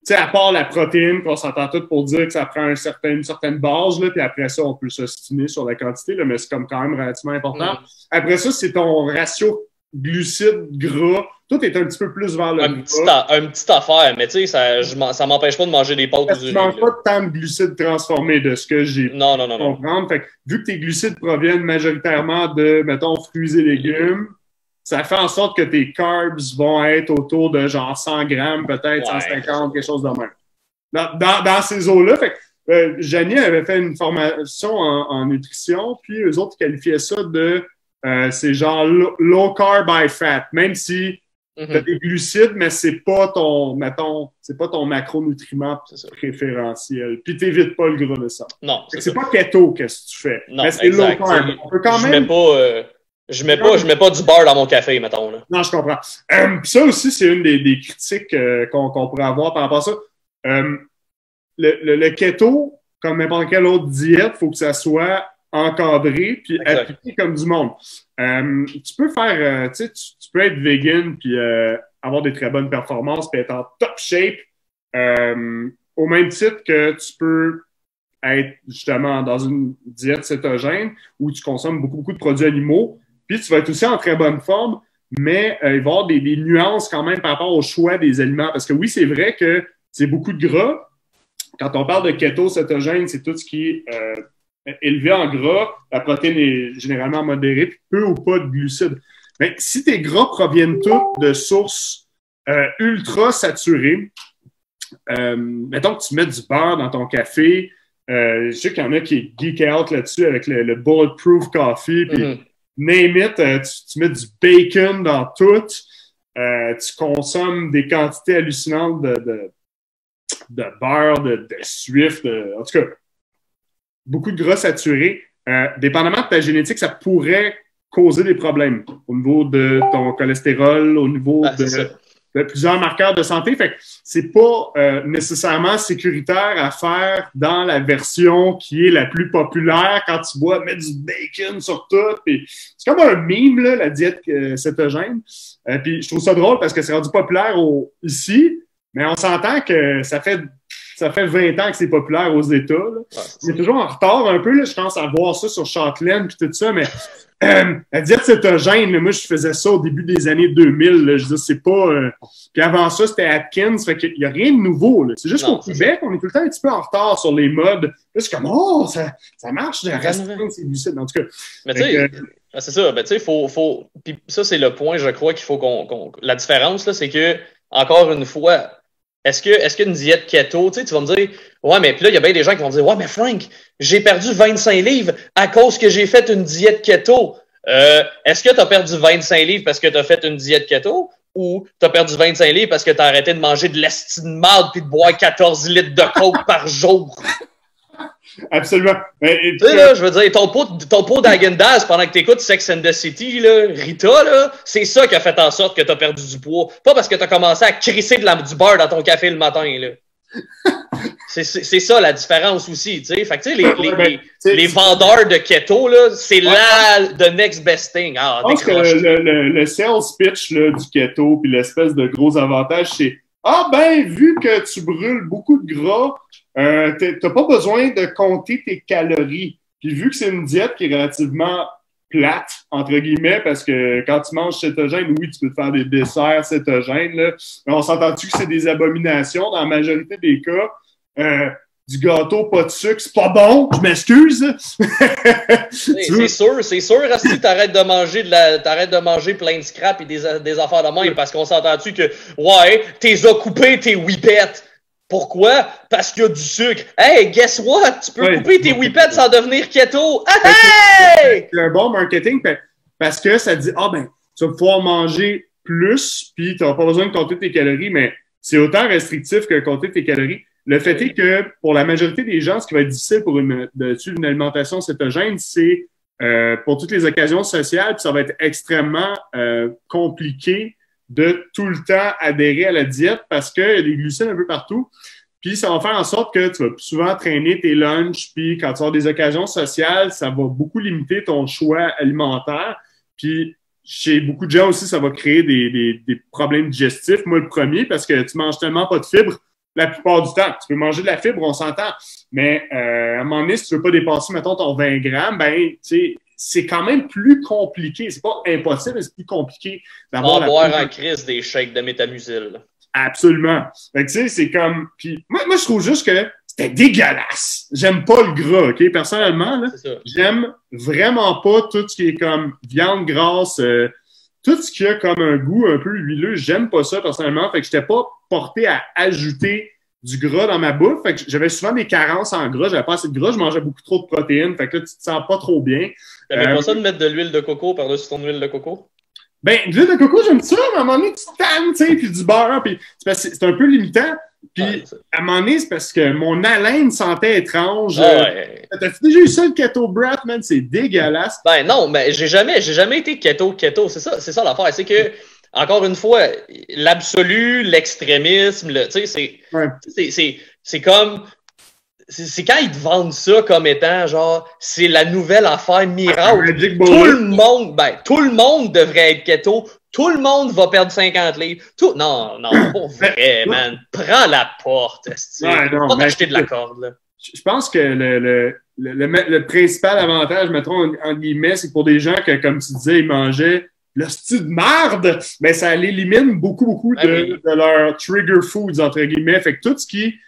tu sais, à part la protéine, qu'on s'entend tout pour dire que ça prend une certaine base, là, puis après ça, on peut s'ostiner sur la quantité, là, mais c'est comme quand même relativement important. Après ça, c'est ton ratio glucides-gras. Tout est un petit peu plus vers le gras. Un petit affaire, mais tu sais, ça m'empêche pas de manger des pâtes ou du riz. Tu manges pas tant de glucides transformés de ce que j'ai pu comprendre. Fait que, vu que tes glucides proviennent majoritairement de, mettons, fruits et légumes, ça fait en sorte que tes carbs vont être autour de genre 100 grammes, peut-être 150, quelque chose de même. Dans ces eaux-là, fait que Janie avait fait une formation en nutrition, puis eux autres qualifiaient ça de c'est genre low carb, high fat, même si t'as des glucides, mais c'est pas ton macronutriment préférentiel. Puis t'évites pas le gras de ça. Non. C'est pas keto qu'est-ce que tu fais. Non, mais c'est low carb. On peut quand même. Je mets pas du beurre dans mon café, mettons. Là. Non, je comprends. Ça aussi, c'est une des critiques qu'on pourrait avoir par rapport à ça. Le keto, comme n'importe quelle autre diète, il faut que ça soit encadré puis appliqué comme du monde. Tu peux faire, tu peux être vegan puis avoir des très bonnes performances puis être en top shape au même titre que tu peux être justement dans une diète cétogène où tu consommes beaucoup de produits animaux. Puis tu vas être aussi en très bonne forme, mais il va y avoir des nuances quand même par rapport au choix des aliments. Parce que oui, c'est vrai que c'est beaucoup de gras. Quand on parle de keto cétogène, c'est tout ce qui est élevé en gras. La protéine est généralement modérée, puis peu ou pas de glucides. Mais si tes gras proviennent tous de sources ultra saturées, mettons que tu mets du beurre dans ton café, je sais qu'il y en a qui geek out là-dessus avec le bulletproof coffee, puis name it, tu mets du bacon dans tout, tu consommes des quantités hallucinantes de beurre, de Swift, en tout cas, beaucoup de gras saturés. Dépendamment de ta génétique, ça pourrait causer des problèmes au niveau de ton cholestérol, au niveau de plusieurs marqueurs de santé. Fait que c'est pas nécessairement sécuritaire à faire dans la version qui est la plus populaire quand tu bois mettre du bacon sur tout. Puis c'est comme un meme, là, la diète cétogène. Puis je trouve ça drôle parce que c'est rendu populaire ici, mais on s'entend que ça fait 20 ans que c'est populaire aux États. C'est toujours en retard un peu. Là. Je pense à voir ça sur Châtelaine puis tout ça, mais la diète cétogène, là, moi, je faisais ça au début des années 2000. Là. Je veux dire, c'est pas... Puis avant ça, c'était Atkins. Fait qu'il y a rien de nouveau. Là. C'est juste qu'au Québec, on est tout le temps un petit peu en retard sur les modes. Là, c'est comme, oh, ça marche de restreindre ces glucides. En tout cas. Mais tu sais, c'est ça. Ben, tu sais, faut... Puis ça, c'est le point, je crois, qu'il faut qu'on... La différence, là, c'est que, encore une fois... Est-ce qu'une diète keto, tu sais, tu vas me dire, ouais, mais puis là, il y a bien des gens qui vont me dire, ouais, mais Frank, j'ai perdu 25 livres à cause que j'ai fait une diète keto. Est-ce que tu as perdu 25 livres parce que tu as fait une diète keto ou t'as perdu 25 livres parce que t'as arrêté de manger de l'esti de marde puis de boire 14 litres de coke par jour. Absolument. Tu sais, là, je veux dire, ton pot d'Agendaz pendant que t'écoutes Sex and the City, là, Rita, là, c'est ça qui a fait en sorte que t'as perdu du poids. Pas parce que t'as commencé à crisser du beurre dans ton café le matin, là. C'est ça la différence aussi, tu sais. Fait que, tu sais, les vendeurs de keto, là, c'est the next best thing. Ah, je pense que le sales pitch là, du keto puis l'espèce de gros avantage, c'est vu que tu brûles beaucoup de gras, t'as pas besoin de compter tes calories. Puis vu que c'est une diète qui est relativement plate, entre guillemets, parce que quand tu manges cétogène, oui, tu peux te faire des desserts cétogènes, là, mais on s'entend-tu que c'est des abominations dans la majorité des cas? Du gâteau, pas de sucre, c'est pas bon, je m'excuse. C'est sûr, si t'arrêtes de manger plein de scrap et des affaires de même, parce qu'on s'entend-tu que, ouais, t'es coupé tes whippets. Pourquoi? Parce qu'il y a du sucre. Hey, guess what? Tu peux couper tes whippets sans devenir keto. Hey! C'est un bon marketing parce que ça dit, tu vas pouvoir manger plus, puis tu n'auras pas besoin de compter tes calories, mais c'est autant restrictif que compter tes calories. Le fait est que pour la majorité des gens, ce qui va être difficile pour de suivre une alimentation cétogène, c'est pour toutes les occasions sociales, puis ça va être extrêmement compliqué de tout le temps adhérer à la diète parce qu'il y a des glucides un peu partout. Puis ça va faire en sorte que tu vas plus souvent traîner tes lunchs, puis quand tu vas avoir des occasions sociales, ça va beaucoup limiter ton choix alimentaire. Puis chez beaucoup de gens aussi, ça va créer des problèmes digestifs. Moi, le premier, parce que tu manges tellement pas de fibres la plupart du temps. Tu peux manger de la fibre, on s'entend. Mais à un moment donné, si tu veux pas dépasser, mettons, ton 20 grammes, tu sais, c'est quand même plus compliqué. C'est pas impossible, mais c'est plus compliqué d'avoir boire en crise des shakes de métamucil. Absolument. Fait que tu sais, c'est comme... Puis moi, je trouve juste que c'était dégueulasse. J'aime pas le gras, OK? Personnellement, là, j'aime vraiment pas tout ce qui est comme viande grasse, tout ce qui a comme un goût un peu huileux. J'aime pas ça, personnellement. Fait que j'étais pas porté à ajouter du gras dans ma bouffe. Fait que j'avais souvent des carences en gras. J'avais pas assez de gras. Je mangeais beaucoup trop de protéines. Fait que là, tu te sens pas trop bien. T'avais pas ça de mettre de l'huile de coco par-dessus ton huile de coco? Ben, de l'huile de coco, j'aime ça, mais à un moment donné, tu tannes, tu sais, puis du beurre, puis c'est un peu limitant. Puis, à un moment donné, c'est parce que mon haleine sentait étrange. T'as déjà eu ça, le keto brat, man? C'est dégueulasse. Ben non, mais j'ai jamais été keto. C'est ça l'affaire. C'est que, encore une fois, l'absolu, l'extrémisme, tu sais, c'est comme... C'est quand ils te vendent ça comme étant, genre, c'est la nouvelle affaire miracle. Tout le monde devrait être keto. Tout le monde va perdre 50 livres. Non, pas vrai, man. Prends la porte, pas t'acheter de la corde, là. Je pense que le principal avantage, mettons, en guillemets, c'est pour des gens que, comme tu disais, ils mangeaient le style de marde, mais ça l'élimine beaucoup de leur trigger foods, entre guillemets. Fait que tout ce qui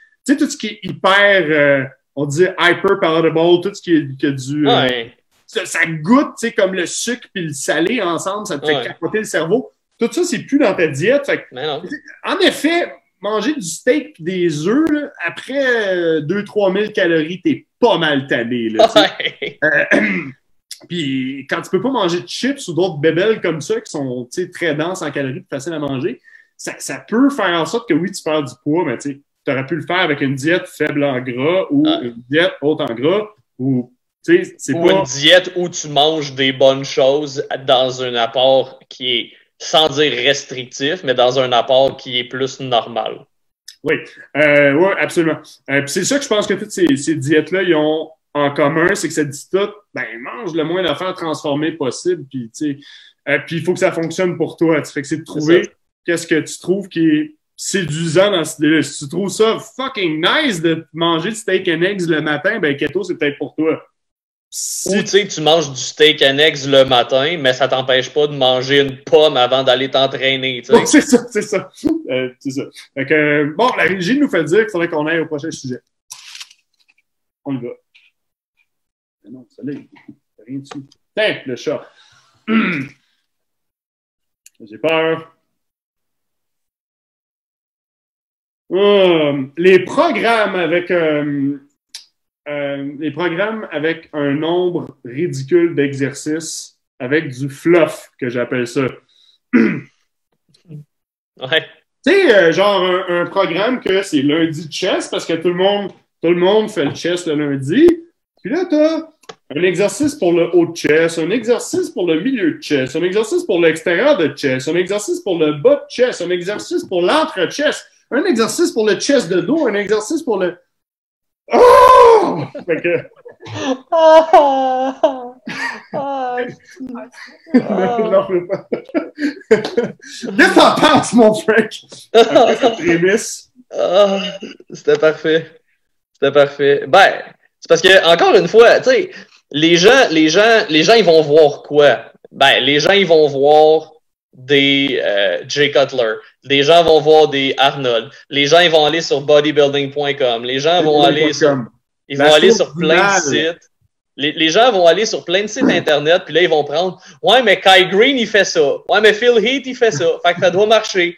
est hyper, on dit hyper palatable, tout ce qui est du... ça goûte, tu sais, comme le sucre puis le salé ensemble, ça te fait capoter le cerveau. Tout ça, c'est plus dans ta diète. Fait que, en effet, manger du steak et des œufs, là, après 2-3 000 calories, t'es pas mal tanné. Puis quand tu peux pas manger de chips ou d'autres bébelles comme ça qui sont très denses en calories et faciles à manger, ça peut faire en sorte que oui, tu perds du poids, mais tu aurais pu le faire avec une diète faible en gras ou une diète haute en gras ou une diète où tu manges des bonnes choses dans un apport qui est, sans dire restrictif, mais dans un apport qui est plus normal. Oui, absolument. Puis c'est ça que je pense que toutes ces diètes-là, ils ont en commun, c'est que ça dit tout, mange le moins d'affaires transformées possible, puis puis il faut que ça fonctionne pour toi. Fait que c'est de trouver qu'est-ce que tu trouves qui est séduisant dans cette idée-là. Si tu trouves ça fucking nice de manger du steak and eggs le matin, keto, c'est peut-être pour toi. Ou tu manges du steak and eggs le matin, mais ça t'empêche pas de manger une pomme avant d'aller t'entraîner. Bon, c'est ça. C'est ça. Fait que, la régie nous fait dire qu'il faudrait qu'on aille au prochain sujet. On y va. Mais non, ça là, il n'y a rien dessus. Tiens, le chat. J'ai peur. Les programmes avec un nombre ridicule d'exercices, avec du fluff, que j'appelle ça. Ouais. Tu sais, genre un programme que c'est lundi de chess parce que tout le monde fait le chess le lundi. Puis là, t'as un exercice pour le haut de chess, un exercice pour le milieu de chess, un exercice pour l'extérieur de chess, un exercice pour le bas de chess, un exercice pour l'entre-chess, un exercice pour le chess de dos, un exercice pour le... Oh! Fait que... Non, je veux pas. Qu'est-ce que t'en penses, mon Frank? Après cette prémisse. C'était parfait. C'était parfait. Ben, c'est parce que, encore une fois, tu sais, les gens, ils vont voir quoi? Ben, les gens, ils vont voir des Jay Cutler. Les gens vont voir des Arnold. Les gens, ils vont aller sur bodybuilding.com. Les gens vont aller sur... Ils vont aller sur plein de sites. Les gens vont aller sur plein de sites internet, puis là, ils vont prendre « Ouais, mais Kai Green, il fait ça. Ouais, mais Phil Heath, il fait ça. Fait que ça doit marcher. »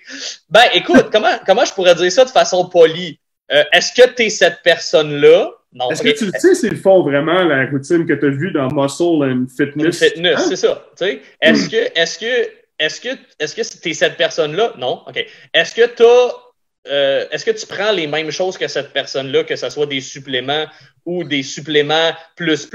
Ben, écoute, comment je pourrais dire ça de façon polie? Est-ce que t'es cette personne-là? Non. Est-ce que tu sais s'ils font vraiment la routine que tu as vue dans Muscle and Fitness? Fitness, c'est ça. Tu sais, est-ce que t'es cette personne-là? Non. OK. Est-ce que tu prends les mêmes choses que cette personne-là, que ce soit des suppléments ou des suppléments plus?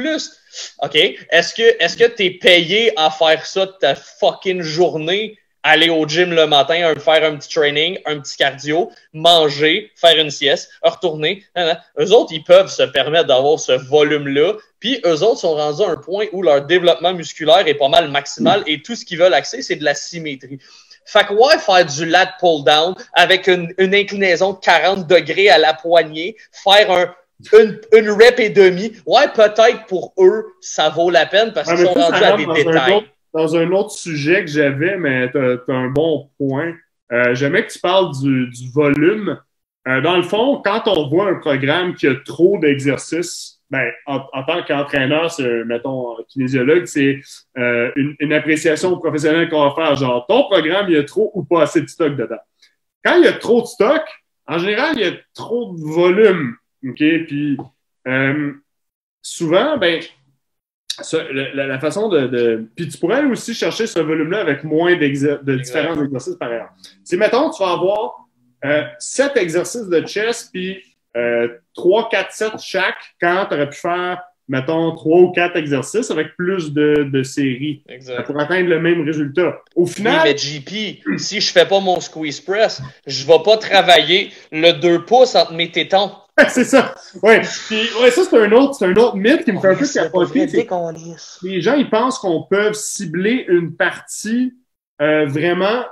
OK. Est-ce que tu es payé à faire ça de ta fucking journée, aller au gym le matin, faire un petit training, un petit cardio, manger, faire une sieste, retourner? Eux autres, ils peuvent se permettre d'avoir ce volume-là. Puis eux autres sont rendus à un point où leur développement musculaire est pas mal maximal et tout ce qu'ils veulent accéder, c'est de la symétrie. Fait que ouais, faire du lat pull down avec une inclinaison de 40 degrés à la poignée, faire une rep et demie, ouais, peut-être pour eux, ça vaut la peine parce qu'ils sont rendus à des détails. Dans un autre sujet que j'avais, mais t'as un bon point. J'aimais que tu parles du volume. Dans le fond, quand on voit un programme qui a trop d'exercices, ben, en tant qu'entraîneur, mettons, kinésiologue, c'est une appréciation professionnelle qu'on va faire. Genre, ton programme, il y a trop ou pas assez de stock dedans. Quand il y a trop de stock, en général, il y a trop de volume. OK? Puis, souvent, ben, la façon Puis, tu pourrais aussi chercher ce volume-là avec moins de différents exercices par exemple. C'est, mettons, tu vas avoir 7 exercices de chest, puis 3, 4, 7 chaque quand tu aurais pu faire, mettons, 3 ou 4 exercices avec plus de séries pour atteindre le même résultat. Au final... Oui, mais JP, si je fais pas mon squeeze press, je vais pas travailler le 2 pouces entre mes tétons. C'est ça. Ouais. Puis, ouais, ça, c'est un autre mythe qui me fait un peu capoter. Les gens, ils pensent qu'on peut cibler une partie vraiment,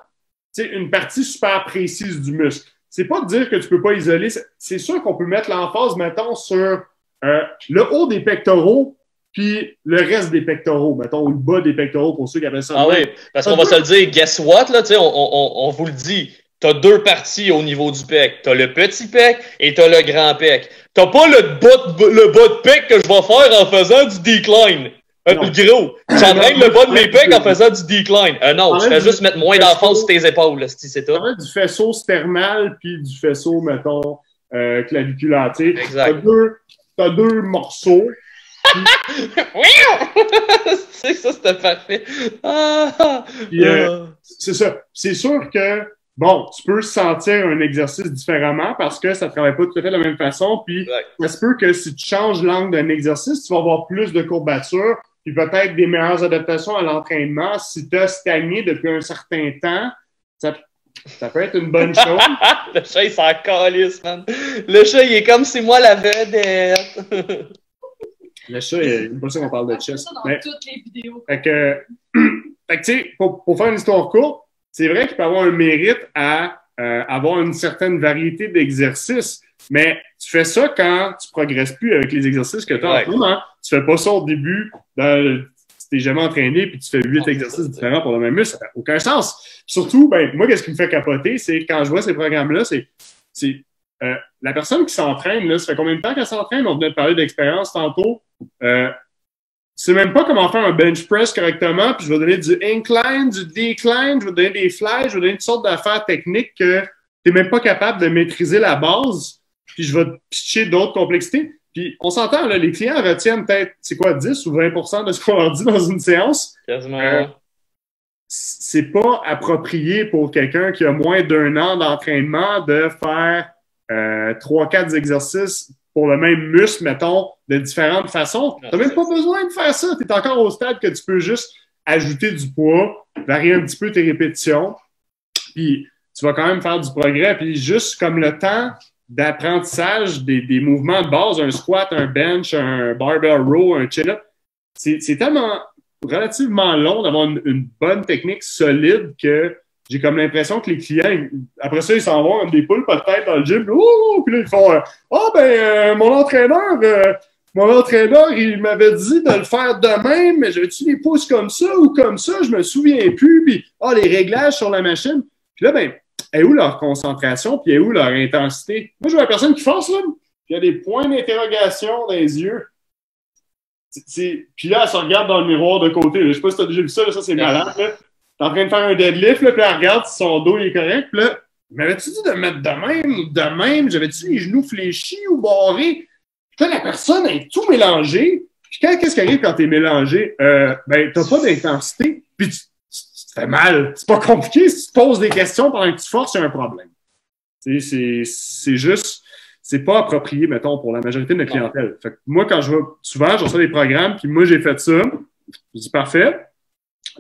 tu sais, une partie super précise du muscle. C'est pas de dire que tu peux pas isoler. C'est sûr qu'on peut mettre l'emphase, mettons, sur le haut des pectoraux puis le reste des pectoraux, mettons, ou le bas des pectoraux pour ceux qui appellent ça. Ah oui, parce qu'on va se le dire, guess what, là, tu sais, on vous le dit. T'as 2 parties au niveau du pec. T'as le petit pec et t'as le grand pec. T'as pas le bas de pec que je vais faire en faisant du decline. Gros, j'entraîne le bas de mes pecs en faisant du decline. Non, je fais juste mettre moins d'emphase sur tes épaules, c'est tout. Du faisceau sternal puis du faisceau, mettons, claviculaire. Exact. T'as deux morceaux. C'est ça, c'était parfait. C'est ça. C'est sûr que bon, tu peux sentir un exercice différemment parce que ça ne travaille pas tout à fait de la même façon. Puis, ça se peut que si tu changes l'angle d'un exercice, tu vas avoir plus de courbatures puis peut-être des meilleures adaptations à l'entraînement. Si tu as stagné depuis un certain temps, ça peut être une bonne chose. Le chat, il s'en calisse, man. Le chat, il est comme c'est moi la vedette. Le chat, il n'est pas sûr qu'on parle de chess. Ça dans toutes les vidéos. Fait que tu sais, pour faire une histoire courte, c'est vrai qu'il peut avoir un mérite à avoir une certaine variété d'exercices, mais tu fais ça quand tu progresses plus avec les exercices que tu as en ce moment. Tu fais pas ça au début, tu t'es jamais entraîné puis tu fais 8 exercices différents pour le même muscle. Ça n'a aucun sens. Puis surtout, ben, moi, qu'est-ce qui me fait capoter, c'est quand je vois ces programmes-là, c'est la personne qui s'entraîne, là, ça fait combien de temps qu'elle s'entraîne? On venait de parler d'expérience tantôt. Tu sais même pas comment faire un bench press correctement, puis je vais donner du incline, du decline, je vais donner des flies, je vais donner toutes sortes d'affaires techniques que tu n'es même pas capable de maîtriser la base, puis je vais te pitcher d'autres complexités. Puis on s'entend, là, les clients retiennent peut-être, c'est quoi, 10 ou 20% de ce qu'on leur dit dans une séance. Quasiment. c'est pas approprié pour quelqu'un qui a moins d'1 an d'entraînement de faire 3-4 exercices pour le même muscle, mettons, de différentes façons. Tu n'as même pas besoin de faire ça. Tu es encore au stade que tu peux juste ajouter du poids, varier un petit peu tes répétitions, puis tu vas quand même faire du progrès. Puis juste comme le temps d'apprentissage des mouvements de base, un squat, un bench, un barbell row, un chin-up, c'est tellement relativement long d'avoir une bonne technique solide que j'ai comme l'impression que les clients, après ça, ils s'en vont comme des poules peut-être dans le gym. Ouh! Puis là, ils font mon entraîneur, il m'avait dit de le faire de même, mais j'avais-tu les pouces comme ça ou comme ça? Je me souviens plus. Puis, les réglages sur la machine. Puis là, est où leur concentration? Puis est où leur intensité? Moi, je vois la personne qui force, là. Puis il y a des points d'interrogation dans les yeux. Puis là, elle se regarde dans le miroir de côté. Là. Je sais pas si tu as déjà vu ça, là, ça c'est malade. Là. T'es en train de faire un deadlift, là, puis elle regarde si son dos est correct. Puis là, m'avais-tu dit de mettre de même ou de même? J'avais-tu les genoux fléchis ou barrés? Puis là, la personne est tout mélangée. Puis qu'est-ce qui arrive quand t'es mélangé? T'as pas d'intensité, puis tu te fais mal. C'est pas compliqué. Si tu te poses des questions pendant que tu forces, il y a un problème. C'est juste... C'est pas approprié, mettons, pour la majorité de la clientèle. Fait que moi, quand je vais souvent, je reçois des programmes, puis moi, j'ai fait ça. Je dis parfait.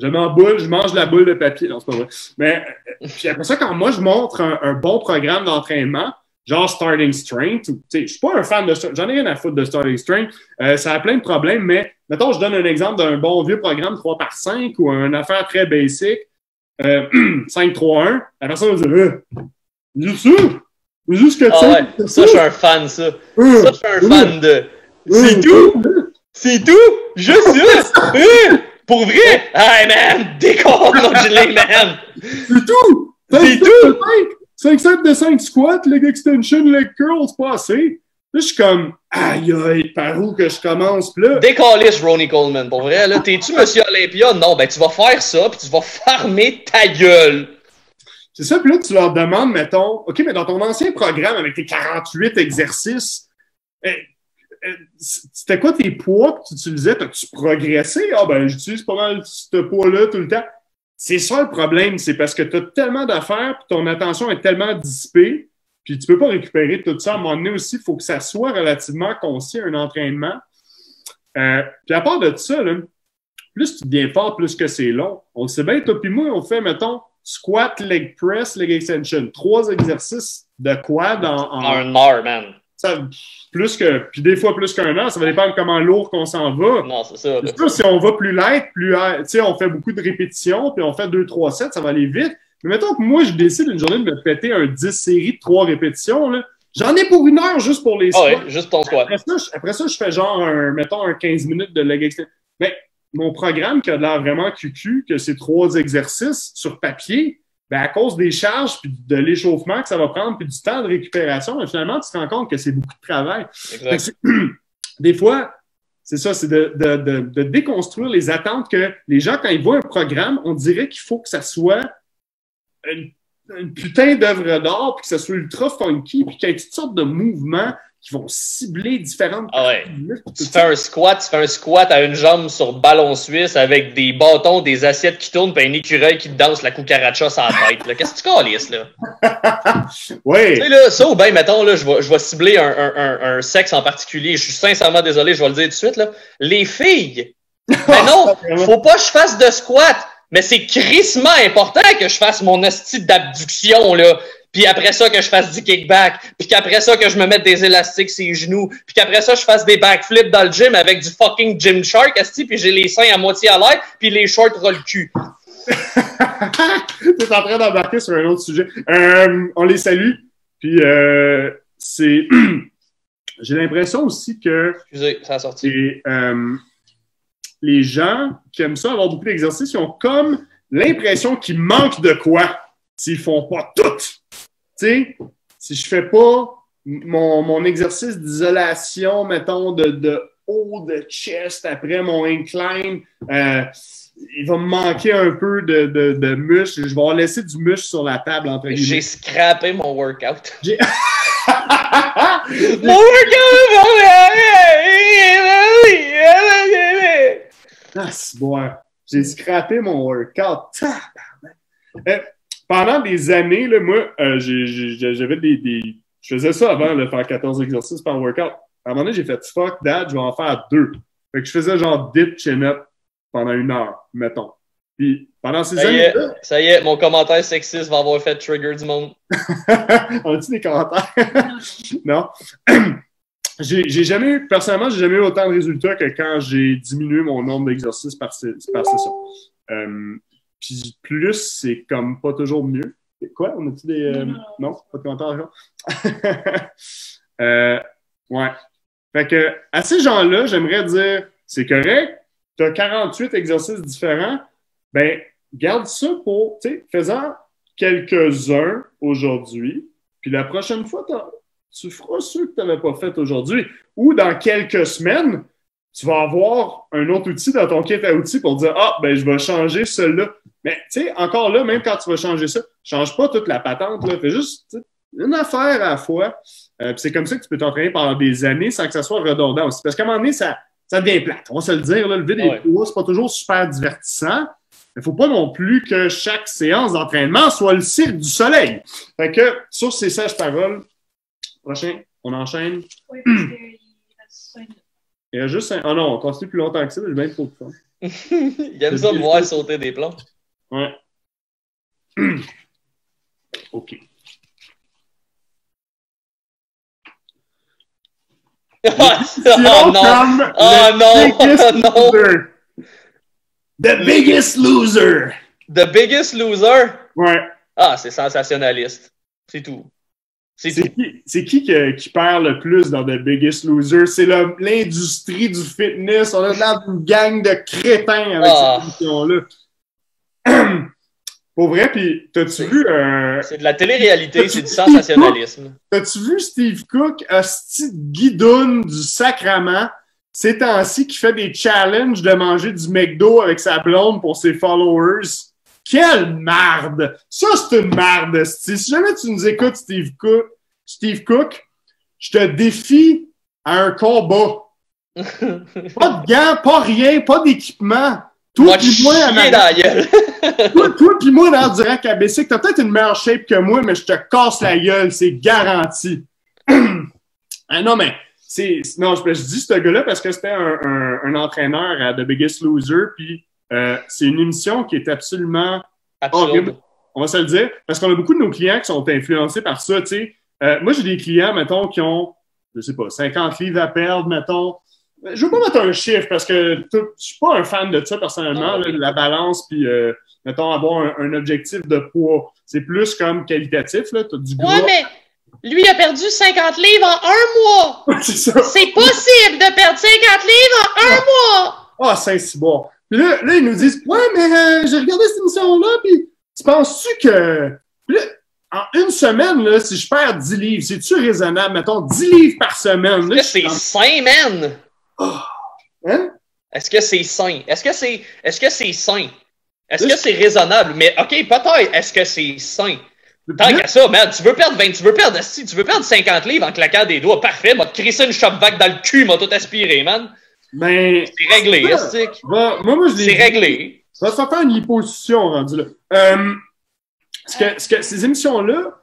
Je mets en boule, je mange la boule de papier. Non, c'est pas vrai. Mais puis après ça, quand moi, je montre un bon programme d'entraînement, genre Starting Strength, tu sais, je suis pas un fan de ça. J'en ai rien à foutre de Starting Strength. Ça a plein de problèmes, mais mettons, je donne un exemple d'un bon vieux programme 3x5 ou une affaire très basic, 5-3-1. La personne va dire, juste ça? Juste que ouais. Ça, je suis un fan, ça. Ça, je suis un fan de. C'est tout! C'est tout! Juste ça! Pour vrai? Hey, man! Décolle mon gilet, man! C'est tout! C'est tout! 5 sets de 5 squats, leg extension, leg curl, c'est pas assez. Là, je suis comme, aïe, par où que je commence? Puis là... Décalisse, Ronnie Coleman. Pour vrai, là, t'es-tu Monsieur Olympia? Non, tu vas faire ça, puis tu vas farmer ta gueule. C'est ça, puis là, tu leur demandes, mettons, OK, mais dans ton ancien programme avec tes 48 exercices, c'était quoi tes poids que tu utilisais? T'as-tu progressé? J'utilise pas mal ce poids-là tout le temps. C'est ça le problème, c'est parce que tu as tellement d'affaires, puis ton attention est tellement dissipée, puis tu peux pas récupérer tout ça. À un moment donné aussi, il faut que ça soit relativement concis, un entraînement. Puis à part de ça, là, plus tu deviens fort, plus que c'est long. On le sait bien, toi puis moi, on fait, mettons, squat, leg press, leg extension. 3 exercices de quad en un heure, man. Ça, puis des fois plus qu'un heure, ça va dépendre comment lourd qu'on s'en va. Non, c'est ça. C'est sûr, si on va plus light, on fait beaucoup de répétitions, puis on fait 2-3 sets, ça va aller vite. Mais mettons que moi, je décide une journée de me péter un 10 séries de 3 répétitions, là. J'en ai pour 1 heure juste pour les squats. Ouais, juste ton squat. Après ça, je fais genre un 15 minutes de leg extension. Mais mon programme qui a l'air vraiment cucu, que c'est 3 exercices sur papier, à cause des charges puis de l'échauffement que ça va prendre puis du temps de récupération, finalement, tu te rends compte que c'est beaucoup de travail. Des fois, c'est ça, c'est de déconstruire les attentes que les gens, quand ils voient un programme, on dirait qu'il faut que ça soit une putain d'œuvre d'art puis que ça soit ultra funky puis qu'il y ait toutes sortes de mouvements qui vont cibler différentes Tu fais un squat à une jambe sur ballon suisse avec des bâtons, des assiettes qui tournent puis un écureuil qui te danse la cucaracha sur la tête. Là. Qu'est-ce que tu calisses, là? Oui. Tu sais, là, ça ou bien, mettons, là, je vais cibler un sexe en particulier. Je suis sincèrement désolé, je vais le dire tout de suite, là. Les filles! Mais non, faut pas que je fasse de squat! Mais c'est crissement important que je fasse mon hostie d'abduction, là. Puis après ça, que je fasse du kickback. Puis qu'après ça, que je me mette des élastiques sur les genoux. Puis qu'après ça, je fasse des backflips dans le gym avec du fucking Gymshark, asti. Puis j'ai les seins à moitié à l'air. Puis les shorts rollent le cul. T'es en train d'embarquer sur un autre sujet. On les salue. Puis c'est... J'ai l'impression aussi que... Excusez, ça a sorti. Les gens qui aiment ça, avoir beaucoup d'exercices, ils ont comme l'impression qu'il manque de quoi s'ils font pas tout. Tu sais, si je fais pas mon exercice d'isolation, mettons, de haut de chest après mon incline, il va me manquer un peu de muscle. Je vais en laisser du muscle sur la table, entre guillemets. J'ai scrappé mon workout. Mon workout! Ah, c'est bon. J'ai scrappé mon workout. Pendant des années, là, moi, j'avais je faisais ça avant de faire 14 exercices par workout. À un moment donné, j'ai fait fuck that, je vais en faire 2. Fait que je faisais genre dip chin-up pendant 1 heure, mettons. Puis pendant ces années-là... Ça y est, mon commentaire sexiste va avoir fait trigger du monde. On a-tu des commentaires? Non. Personnellement, j'ai jamais eu autant de résultats que quand j'ai diminué mon nombre d'exercices par session. Puis plus, c'est comme pas toujours mieux. Quoi? On a-tu des... Non? Pas de commentaires? Ouais. Fait que, à ces gens-là, j'aimerais dire, c'est correct, tu as 48 exercices différents, ben, garde ça pour, tu sais, fais-en quelques-uns aujourd'hui, puis la prochaine fois, tu feras ceux que tu n'avais pas fait aujourd'hui. Ou dans quelques semaines, tu vas avoir un autre outil dans ton kit à outils pour dire, ben, je vais changer celui-là. Mais, tu sais, encore là, même quand tu vas changer ça, change pas toute la patente, là. Fais juste, une affaire à la fois. Puis c'est comme ça que tu peux t'entraîner pendant des années sans que ça soit redondant aussi. Parce qu'à un moment donné, ça devient plate. On va se le dire, là, lever des poids, c'est pas toujours super divertissant. Il faut pas non plus que chaque séance d'entraînement soit le cirque du soleil. Fait que, sur ces sages paroles, prochain, on enchaîne. Oui, parce qu'il reste 5 minutes. Il y a juste 5... Oh non, on continue plus longtemps que ça, mais j'ai bien trop de fun. Il aime ça me voir sauter des plans. Ouais. OK. Oh non! Oh non! Non! The Biggest Loser! The Biggest Loser? Ouais. Ah, c'est sensationnaliste. C'est tout. C'est qui perd le plus dans The Biggest Loser? C'est l'industrie du fitness. On a l'air d'une gang de crétins avec cette émission-là. Pour vrai, puis t'as-tu vu... C'est de la télé-réalité, c'est du sensationnalisme. T'as-tu vu Steve Cook, hostie de guidoune du sacrament, ces temps-ci, qui fait des challenges de manger du McDo avec sa blonde pour ses followers? Quelle marde! Ça, c'est une marde, si jamais tu nous écoutes, Steve Cook, je te défie à un combat. Pas de gants, pas rien, pas d'équipement. Toi pis moi, toi pis moi, dans Durac ABC, t'as peut-être une meilleure shape que moi, mais je te casse la gueule, c'est garanti. Non, mais non, je dis ce gars-là parce que c'était un entraîneur à The Biggest Loser, puis c'est une émission qui est absolument horrible. On va se le dire, parce qu'on a beaucoup de nos clients qui sont influencés par ça, tu sais. Moi, j'ai des clients, mettons, qui ont, je sais pas, 50 livres à perdre, mettons. Je veux pas mettre un chiffre parce que je suis pas un fan de ça personnellement, là, la balance, puis mettons, avoir un objectif de poids. C'est plus comme qualitatif, là. T'as du gras. Ouais, mais lui a perdu 50 livres en 1 mois! C'est ça! C'est possible de perdre 50 livres en 1 mois! Ah, Saint-Cyboire! Puis là, ils nous disent, ouais, mais j'ai regardé cette émission-là, puis tu penses-tu que... Puis là, en une semaine, là, si je perds 10 livres, c'est-tu raisonnable? Mettons, 10 livres par semaine. Est-ce que c'est sain, man? Oh. Hein? Est-ce que c'est sain? Est-ce que c'est sain? Est-ce que c'est raisonnable? Mais, OK, peut-être, est-ce que c'est sain? Tant qu'à ça, man, tu veux perdre 50 livres en claquant des doigts. Parfait, m'a crissé une shop vac dans le cul, m'a tout aspiré, man. Ben, c'est réglé, estique. Moi, c'est réglé. Ça va se faire une liposuction rendu là. Ce que ces émissions-là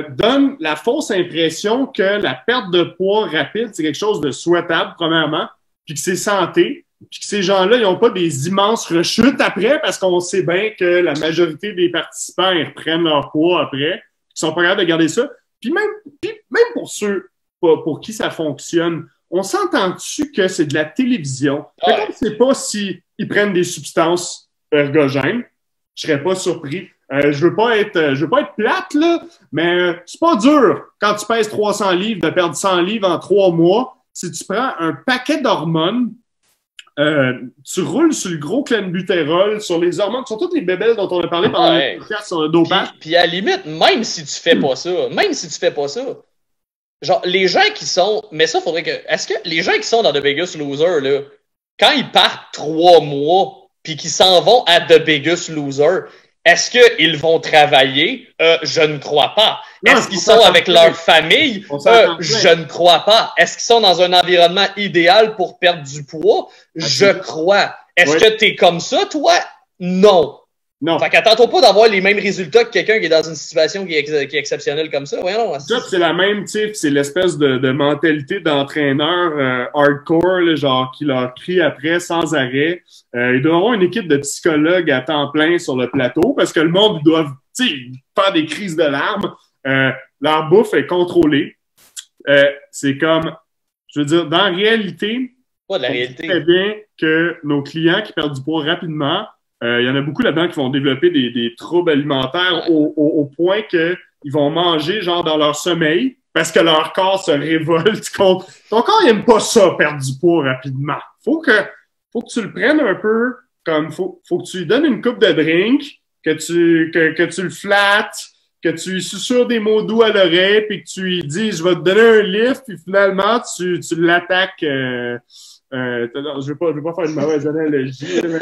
donnent la fausse impression que la perte de poids rapide, c'est quelque chose de souhaitable, premièrement, puis que c'est santé, puis que ces gens-là, ils n'ont pas des immenses rechutes après, parce qu'on sait bien que la majorité des participants, ils reprennent leur poids après, ils sont pas capables de garder ça. Puis même pour ceux pour qui ça fonctionne, on s'entend-tu que c'est de la télévision? Ouais. On ne sait pas s'ils prennent des substances ergogènes. Je serais pas surpris. Je veux pas être plate, là, mais c'est pas dur quand tu pèses 300 livres de perdre 100 livres en 3 mois. Si tu prends un paquet d'hormones, tu roules sur le gros clenbutérol, sur les hormones, sur toutes les bébelles dont on a parlé pendant le podcast sur le dopage. Puis à la limite, même si tu fais pas ça, genre, les gens qui sont... Mais ça, faudrait que... Est-ce que les gens qui sont dans The Biggest Loser, là, quand ils partent 3 mois puis qu'ils s'en vont à The Biggest Loser, est-ce qu'ils vont travailler? Je ne crois pas. Est-ce qu'ils sont avec leur famille? Je ne crois pas. Est-ce qu'ils sont dans un environnement idéal pour perdre du poids? Je crois. Est-ce que t'es comme ça, toi? Non. Non. Fait qu'attends-toi pas d'avoir les mêmes résultats que quelqu'un qui est dans une situation qui est exceptionnelle comme ça. Voyons. Ça, c'est la même, tu sais, c'est l'espèce de mentalité d'entraîneur hardcore, là, genre, qui leur crie après sans arrêt. Il doit y avoir une équipe de psychologues à temps plein sur le plateau parce que le monde, ils doivent, tu sais, faire des crises de larmes. Leur bouffe est contrôlée. C'est comme, je veux dire, dans la réalité, pas de la réalité. Très bien que nos clients qui perdent du poids rapidement, il y en a beaucoup là-dedans qui vont développer des troubles alimentaires au point qu'ils vont manger genre dans leur sommeil parce que leur corps se révolte contre. Ton corps, il aime pas ça, perdre du poids rapidement. Faut que tu le prennes un peu comme faut que tu lui donnes une coupe de drink, que tu le flattes, que tu lui susurres des mots doux à l'oreille, puis que tu lui dis je vais te donner un lift, puis finalement tu l'attaques. Je veux pas faire une mauvaise analogie. Mais...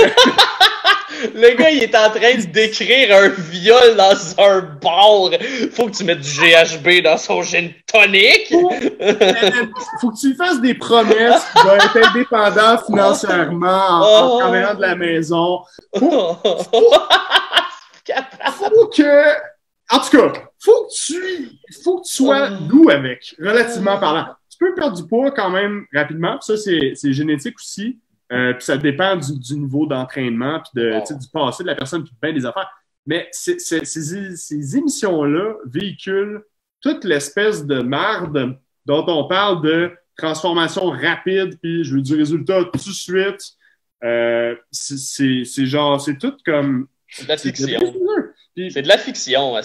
Le gars, il est en train de décrire un viol dans un bar. Faut que tu mettes du GHB dans son gin tonic. Faut que tu lui fasses des promesses qu'il va être indépendant financièrement en travaillant de la maison. Faut que... En tout cas, faut que tu sois doux avec, relativement parlant. Tu peux perdre du poids quand même rapidement. Ça, c'est génétique aussi. Puis ça dépend du niveau d'entraînement, puis du passé de la personne, puis bien des affaires. Mais ces émissions-là véhiculent toute l'espèce de marde dont on parle de transformation rapide, puis je veux du résultat tout de suite. C'est tout comme... C'est de la fiction. C'est de la fiction.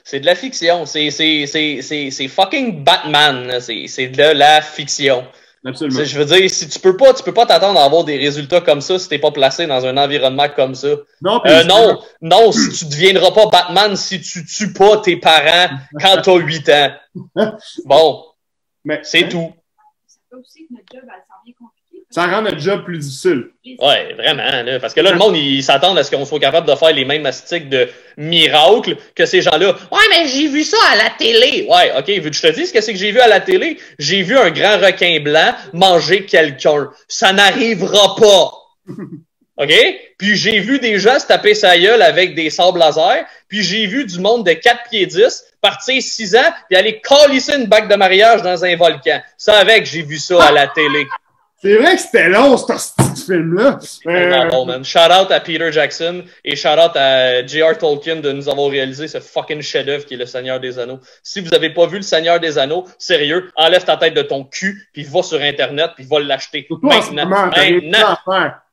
C'est de la fiction. C'est fucking Batman. C'est de la fiction. Absolument. Je veux dire, si tu peux pas t'attendre à avoir des résultats comme ça si t'es pas placé dans un environnement comme ça. Non, si tu deviendras pas Batman si tu tues pas tes parents quand t'as 8 ans. Bon. Mais c'est tout. Ça fait aussi que notre job, elle s'en vient compliquée. Ça rend notre job plus difficile. Ouais, vraiment, là. Parce que là, le monde, ils s'attendent à ce qu'on soit capable de faire les mêmes mastiques de miracles que ces gens-là. Ouais, mais j'ai vu ça à la télé. Ouais, OK, veux que je te dise ce que c'est que j'ai vu à la télé? J'ai vu un grand requin blanc manger quelqu'un. Ça n'arrivera pas. OK? Puis j'ai vu des gens se taper sa gueule avec des sabres laser. Puis j'ai vu du monde de 4 pieds 10 partir 6 ans puis aller calisser une bague de mariage dans un volcan. Ça avec, j'ai vu ça à la télé. C'est vrai que c'était long, ce petit film-là. Bon, man. Shout out à Peter Jackson et shout out à J.R. Tolkien de nous avoir réalisé ce fucking chef-d'œuvre qui est Le Seigneur des Anneaux. Si vous avez pas vu Le Seigneur des Anneaux, sérieux, enlève ta tête de ton cul puis va sur Internet puis va l'acheter. Maintenant.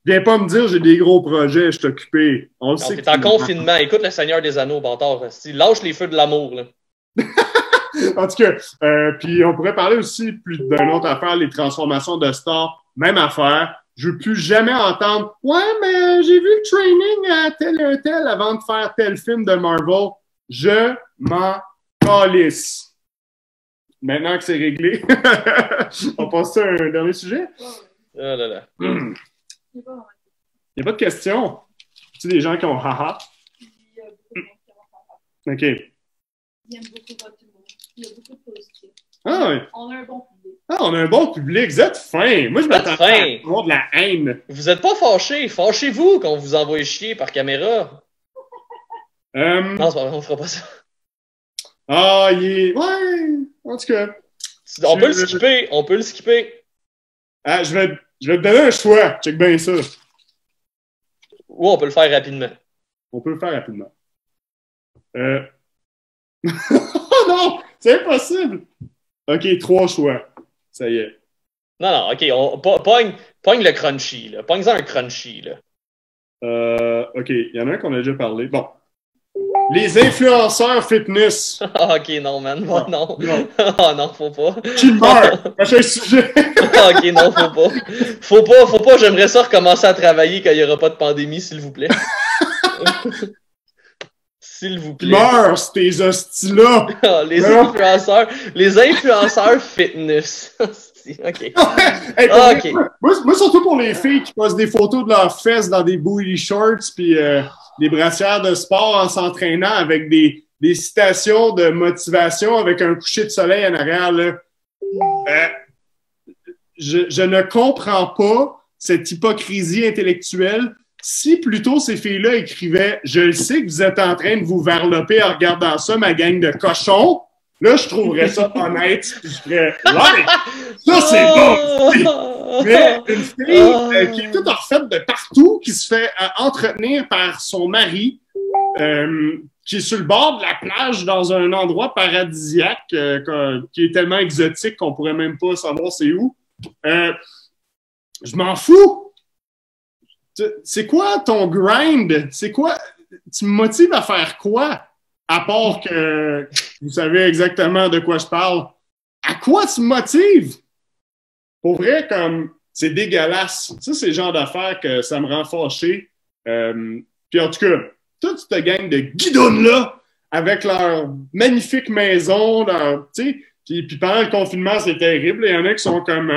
Viens pas me dire j'ai des gros projets, je suis occupé. On le sait. T'es en confinement. Écoute Le Seigneur des Anneaux, bâtard. Lâche les feux de l'amour, là. En tout cas, puis on pourrait parler aussi d'une autre affaire, les transformations de stars. Même affaire. Je veux plus jamais entendre « Ouais, mais j'ai vu le training à tel avant de faire tel film de Marvel. » Je m'en calisse. Maintenant que c'est réglé, on passe à un dernier sujet? Oh là là. Il n'y a pas de questions. Tu sais, des gens qui ont haha. Il y a beaucoup de gens qui ont haha. OK. Il aime beaucoup votre humour. Il y a beaucoup de positifs. Ah oui. On a un bon public. Ah, on a un bon public. Vous êtes fin. Moi, je m'attendais à avoir de la haine. Vous êtes pas fâchés. Fâchez-vous quand on vous envoie chier par caméra. Non, c'est pas vrai, on fera pas ça. Ah, ouais, en tout cas. On peut le skipper. Ah, je vais te donner un choix. Check bien ça. Ou on peut le faire rapidement. On peut le faire rapidement. Oh non! C'est impossible! OK, 3 choix. Ça y est. Non, OK. Pogne le crunchy, là. Pogne-en un crunchy, là. OK, il y en a un qu'on a déjà parlé. Bon. Les influenceurs fitness. OK, non, man. Non. Oh non, faut pas. Qui meurt? Prochain sujet. OK, non, faut pas. Faut pas. J'aimerais ça recommencer à travailler quand il n'y aura pas de pandémie, s'il vous plaît. S'il vous plaît. Meurs, ces hosties-là! Les influenceurs fitness. OK. Hey, okay. Moi, surtout pour les filles qui posent des photos de leurs fesses dans des booty shorts puis des brassières de sport en s'entraînant avec des citations de motivation avec un coucher de soleil en arrière. Là. Je ne comprends pas cette hypocrisie intellectuelle, si plutôt ces filles-là écrivaient « Je le sais que vous êtes en train de vous varloper en regardant ça, ma gang de cochons », là, je trouverais ça honnête, puis je ferais « Ouais, ça c'est bon! » Mais une fille qui est toute refaite de partout, qui se fait entretenir par son mari, qui est sur le bord de la plage dans un endroit paradisiaque qui est tellement exotique qu'on pourrait même pas savoir c'est où. Je m'en fous! C'est quoi ton grind? C'est quoi? Tu me motives à faire quoi? À part que vous savez exactement de quoi je parle. À quoi tu me motives? Pour vrai, comme c'est dégueulasse. Ça, c'est le genre d'affaires que ça me rend fâché. Puis en tout cas, toute cette gang de guidounes-là, avec leur magnifique maison, puis pendant le confinement, c'est terrible. Il y en a qui sont comme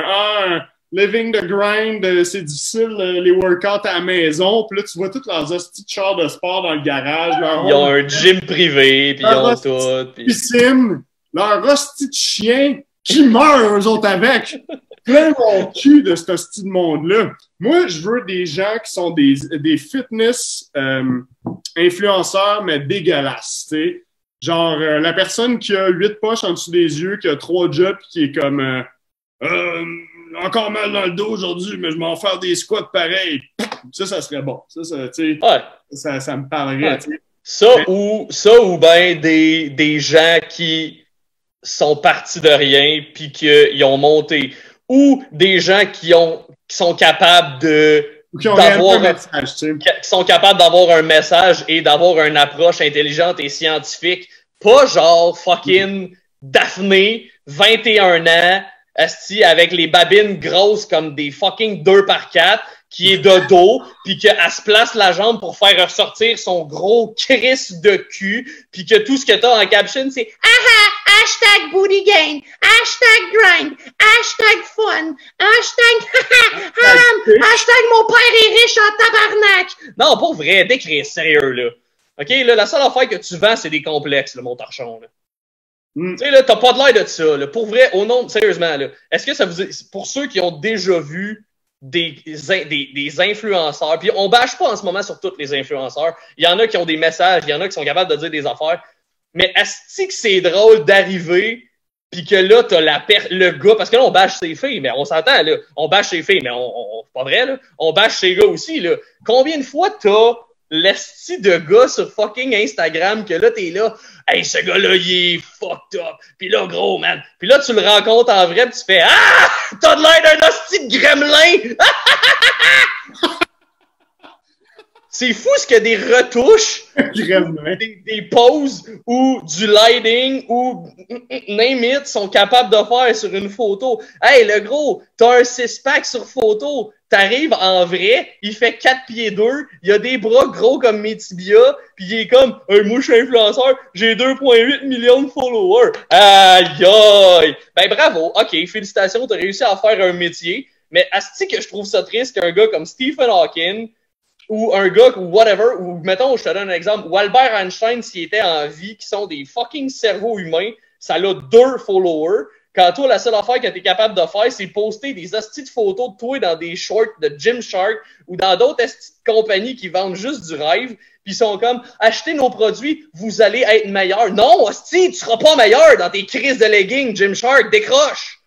living the grind, c'est difficile, les workouts à la maison. Puis là, tu vois tous leurs hosties de chars de sport dans le garage. Ils ont un gym privé, puis ils ont tout. Piscine, leur hostie de chien qui meurent, eux autres, avec. Plein mon cul de cet hostie de monde-là. Moi, je veux des gens qui sont des fitness influenceurs, mais dégueulasses, tu sais. Genre, la personne qui a 8 poches en dessous des yeux, qui a 3 jobs, qui est comme encore mal dans le dos aujourd'hui, mais je m'en faire des squats pareils. Ça serait bon. Ça tu sais, ouais. ça me parlerait. Ouais. Ça ou bien des gens qui sont partis de rien puis qu'ils ont monté. Ou des gens qui sont capables d'avoir un message et d'avoir une approche intelligente et scientifique. Pas genre fucking Daphné, 21 ans, asti, avec les babines grosses comme des fucking 2x4, qui est de dos, puis qu'elle se place la jambe pour faire ressortir son gros crisse de cul, puis que tout ce que t'as en caption, c'est « Aha! Hashtag booty gain! Hashtag grind! Hashtag fun! Hashtag hashtag mon père est riche en tabarnak! » Non, pour vrai, décris, sérieux, là. OK, là, la seule affaire que tu vends, c'est des complexes, là, mon torchon, là. Tu sais, là, t'as pas de l'air de ça, là. Pour vrai, au nom, sérieusement, là, est-ce que ça vous est, pour ceux qui ont déjà vu des influenceurs, puis on bâche pas en ce moment sur tous les influenceurs, il y en a qui ont des messages, il y en a qui sont capables de dire des affaires, mais est-ce que c'est drôle d'arriver, puis que là, t'as le gars, parce que là, on bâche ses filles, mais on s'entend, là, on bâche ses filles, mais c'est pas vrai, là, on bâche ses gars aussi, là. Combien de fois t'as l'esti de gars sur fucking Instagram que là, t'es là, hey, ce gars-là, il est fucked up. Puis là, gros, man. Puis là, tu le rencontres en vrai, pis tu fais, ah, t'as de l'air d'un hostie de gremlin. C'est fou ce qu'il y a des retouches, des poses ou du lighting ou name it sont capables de faire sur une photo. Hey, le gros, t'as un 6-pack sur photo. T'arrives en vrai, il fait 4 pieds 2, il a des bras gros comme mes tibias, pis il est comme hey, moi je suis influenceur, j'ai 2,8 millions de followers. Aïe aïe! Ben bravo, ok, félicitations, t'as réussi à faire un métier, mais asti que je trouve ça triste qu'un gars comme Stephen Hawking, ou un gars, ou whatever, ou mettons, je te donne un exemple, ou Albert Einstein s'il était en vie, qui sont des fucking cerveaux humains, ça a 2 followers. Quand toi, la seule affaire que tu es capable de faire, c'est poster des hosties de photos de toi dans des shorts de Gymshark ou dans d'autres hosties de compagnies qui vendent juste du rêve, puis ils sont comme « Achetez nos produits, vous allez être meilleur. » Non, hostie, tu seras pas meilleur dans tes crises de leggings, Gymshark, décroche!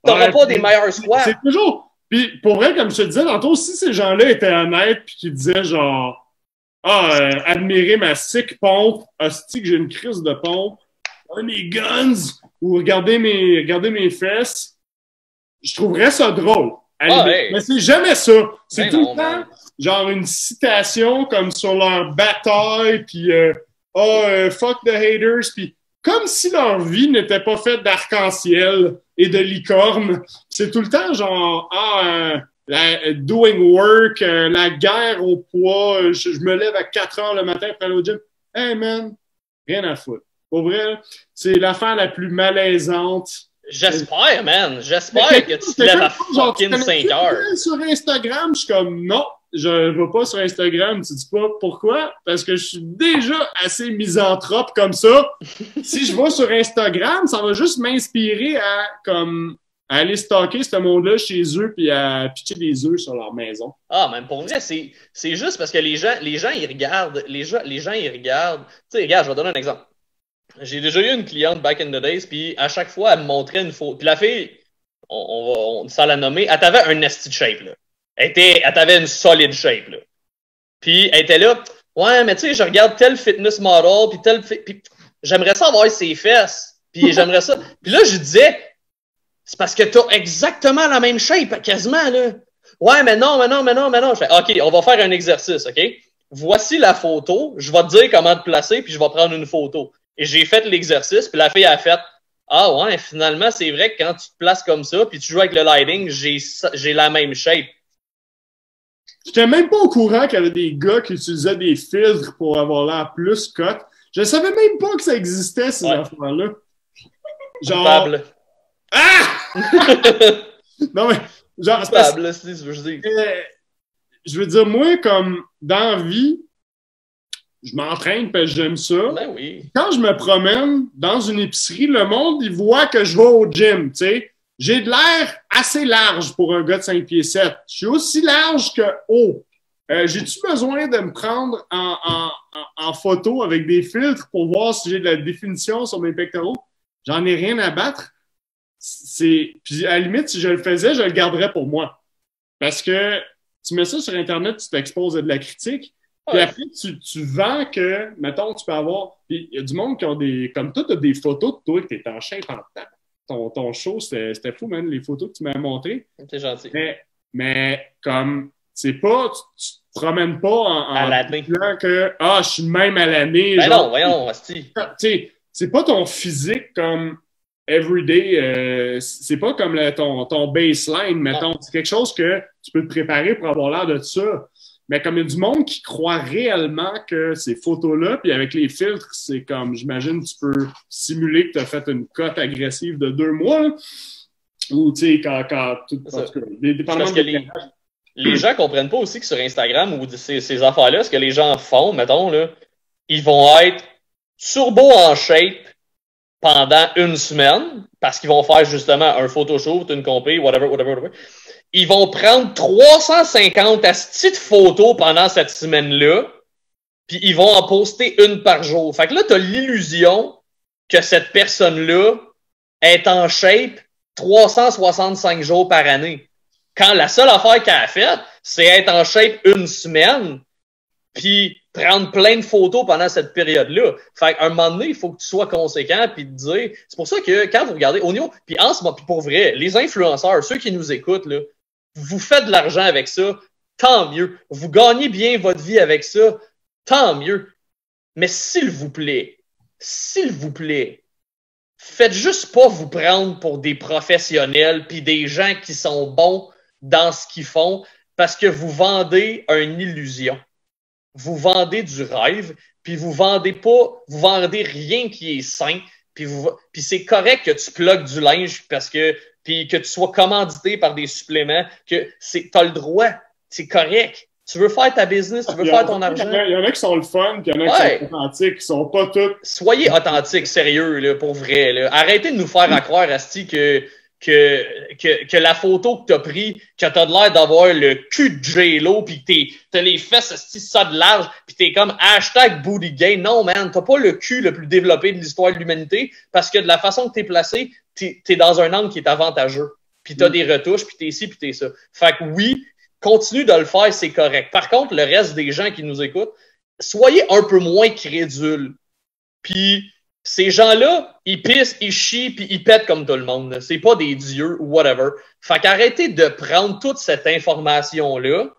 T'auras pas des meilleurs squats. C'est toujours... Puis pour vrai, comme je te disais tantôt, si ces gens-là étaient honnêtes puis qu'ils disaient genre « admirez ma sick pompe, hostie que j'ai une crise de pompe, mes guns! » ou regardez mes fesses, je trouverais ça drôle. Hey. Mais c'est jamais ça. C'est tout le temps genre une citation comme sur leur bataille, puis fuck the haters, puis comme si leur vie n'était pas faite d'arc-en-ciel et de licorne. C'est tout le temps genre doing work, la guerre au poids, je me lève à 4 heures le matin pour aller au gym. Hey man, rien à foutre. Pour vrai, c'est l'affaire la plus malaisante. J'espère, man. J'espère que tu te lèves à fucking 5 heures. Sur Instagram, je suis comme, non, je ne vais pas sur Instagram. Tu dis pas pourquoi? Parce que je suis déjà assez misanthrope comme ça. Si je vais sur Instagram, ça va juste m'inspirer à aller stalker ce monde-là chez eux puis à pitcher des œufs sur leur maison. Ah, même pour vrai, c'est juste parce que les gens, ils regardent. Les gens, ils regardent. Tu sais, regarde, je vais donner un exemple. J'ai déjà eu une cliente back in the days, puis à chaque fois, elle me montrait une photo. Puis la fille, sans la nommer, elle t'avait un nasty shape, là. Elle t'avait une solide shape, là. Puis elle était là, ouais, mais tu sais, je regarde tel fitness model, puis j'aimerais ça avoir ses fesses, puis j'aimerais ça. Puis là, je disais, c'est parce que t'as exactement la même shape, quasiment, là. Ouais, mais non. Je fais, OK, on va faire un exercice, OK? Voici la photo, je vais te dire comment te placer, puis je vais prendre une photo. Et j'ai fait l'exercice, puis la fille a fait, ah ouais, finalement, c'est vrai que quand tu te places comme ça, puis tu joues avec le lighting, j'ai la même shape. J'étais même pas au courant qu'il y avait des gars qui utilisaient des filtres pour avoir l'air plus cut. Je savais même pas que ça existait, ces affaires-là. Genre... Coupable. Ah! Non, mais... Genre, coupable, c'est ce que je dis. Je veux dire, moi, comme dans la vie, je m'entraîne parce que j'aime ça. Ben oui. Quand je me promène dans une épicerie, le monde, il voit que je vais au gym, tu sais. J'ai de l'air assez large pour un gars de 5 pieds 7. Je suis aussi large que haut. J'ai-tu besoin de me prendre en photo avec des filtres pour voir si j'ai de la définition sur mes pectoraux? J'en ai rien à battre. Puis à la limite, si je le faisais, je le garderais pour moi. Parce que tu mets ça sur Internet, tu t'exposes à de la critique. Puis après, tu vends que, mettons, tu peux avoir... Il y a du monde qui ont des... Comme toi, tu as des photos de toi que tu es en shape en temps. Ton show, c'était fou, man, les photos que tu m'as montrées. C'est gentil. Mais comme, c'est pas, tu te promènes pas en disant que, je suis même à l'année. Ben non, voyons, hostie. Tu sais, c'est pas ton physique comme everyday, c'est pas comme ton baseline, mettons. C'est quelque chose que tu peux te préparer pour avoir l'air de ça. Mais comme il y a du monde qui croit réellement que ces photos-là, puis avec les filtres, c'est comme, j'imagine, tu peux simuler que tu as fait une cote agressive de 2 mois. Là. Ou, tu sais, quand parce que, parce que les gens comprennent pas aussi que sur Instagram ou ces affaires-là, ce que les gens font, mettons, là, ils vont être turbo en shape pendant une semaine, parce qu'ils vont faire justement un photoshoot, une compé, whatever. Ils vont prendre 350 astis de photos pendant cette semaine-là, puis ils vont en poster une par jour. Fait que là, t'as l'illusion que cette personne-là est en shape 365 jours par année. Quand la seule affaire qu'elle a faite, c'est être en shape une semaine, puis prendre plein de photos pendant cette période-là. Fait qu'à un moment donné, il faut que tu sois conséquent puis te dire... C'est pour ça que quand vous regardez au niveau... Puis en ce moment, puis pour vrai, les influenceurs, ceux qui nous écoutent, là, vous faites de l'argent avec ça, tant mieux. Vous gagnez bien votre vie avec ça, tant mieux. Mais s'il vous plaît, faites juste pas vous prendre pour des professionnels puis des gens qui sont bons dans ce qu'ils font parce que vous vendez une illusion. Vous vendez du rêve, puis vous vendez rien qui est sain, puis c'est correct que tu plugues du linge puis que tu sois commandité par des suppléments, que t'as le droit, c'est correct. Tu veux faire ta business, tu veux faire ton argent. Il y en a qui sont le fun, puis il y en a qui sont authentiques, qui sont pas tous. Soyez authentiques, sérieux, là, pour vrai. Là. Arrêtez de nous faire croire, Asti, que la photo que t'as pris, que t'as de l'air d'avoir le cul de J-Lo, pis t'as les fesses ça de large, pis t'es comme #bootygain. Non, man, t'as pas le cul le plus développé de l'histoire de l'humanité, parce que de la façon que t'es placé, t'es dans un angle qui est avantageux. Pis t'as des retouches, pis t'es ci, pis t'es ça. Fait que oui, continue de le faire, c'est correct. Par contre, le reste des gens qui nous écoutent, soyez un peu moins crédules. Puis ces gens-là, ils pissent, ils chient, puis ils pètent comme tout le monde. C'est pas des dieux ou whatever. Fait qu'arrêtez de prendre toute cette information-là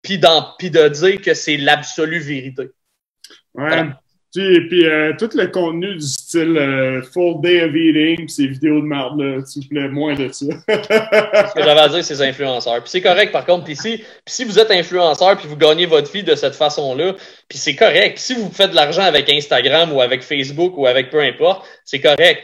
puis de dire que c'est l'absolue vérité. Ouais. Voilà. Et puis tout le contenu du style full day of eating, ces vidéos de merde, là, s'il vous plaît, moins de ça. Ce que j'avais à dire, c'est les influenceurs. Puis c'est correct, par contre. Puis si vous êtes influenceur puis vous gagnez votre vie de cette façon-là, puis c'est correct. Puis si vous faites de l'argent avec Instagram ou avec Facebook ou avec peu importe, c'est correct.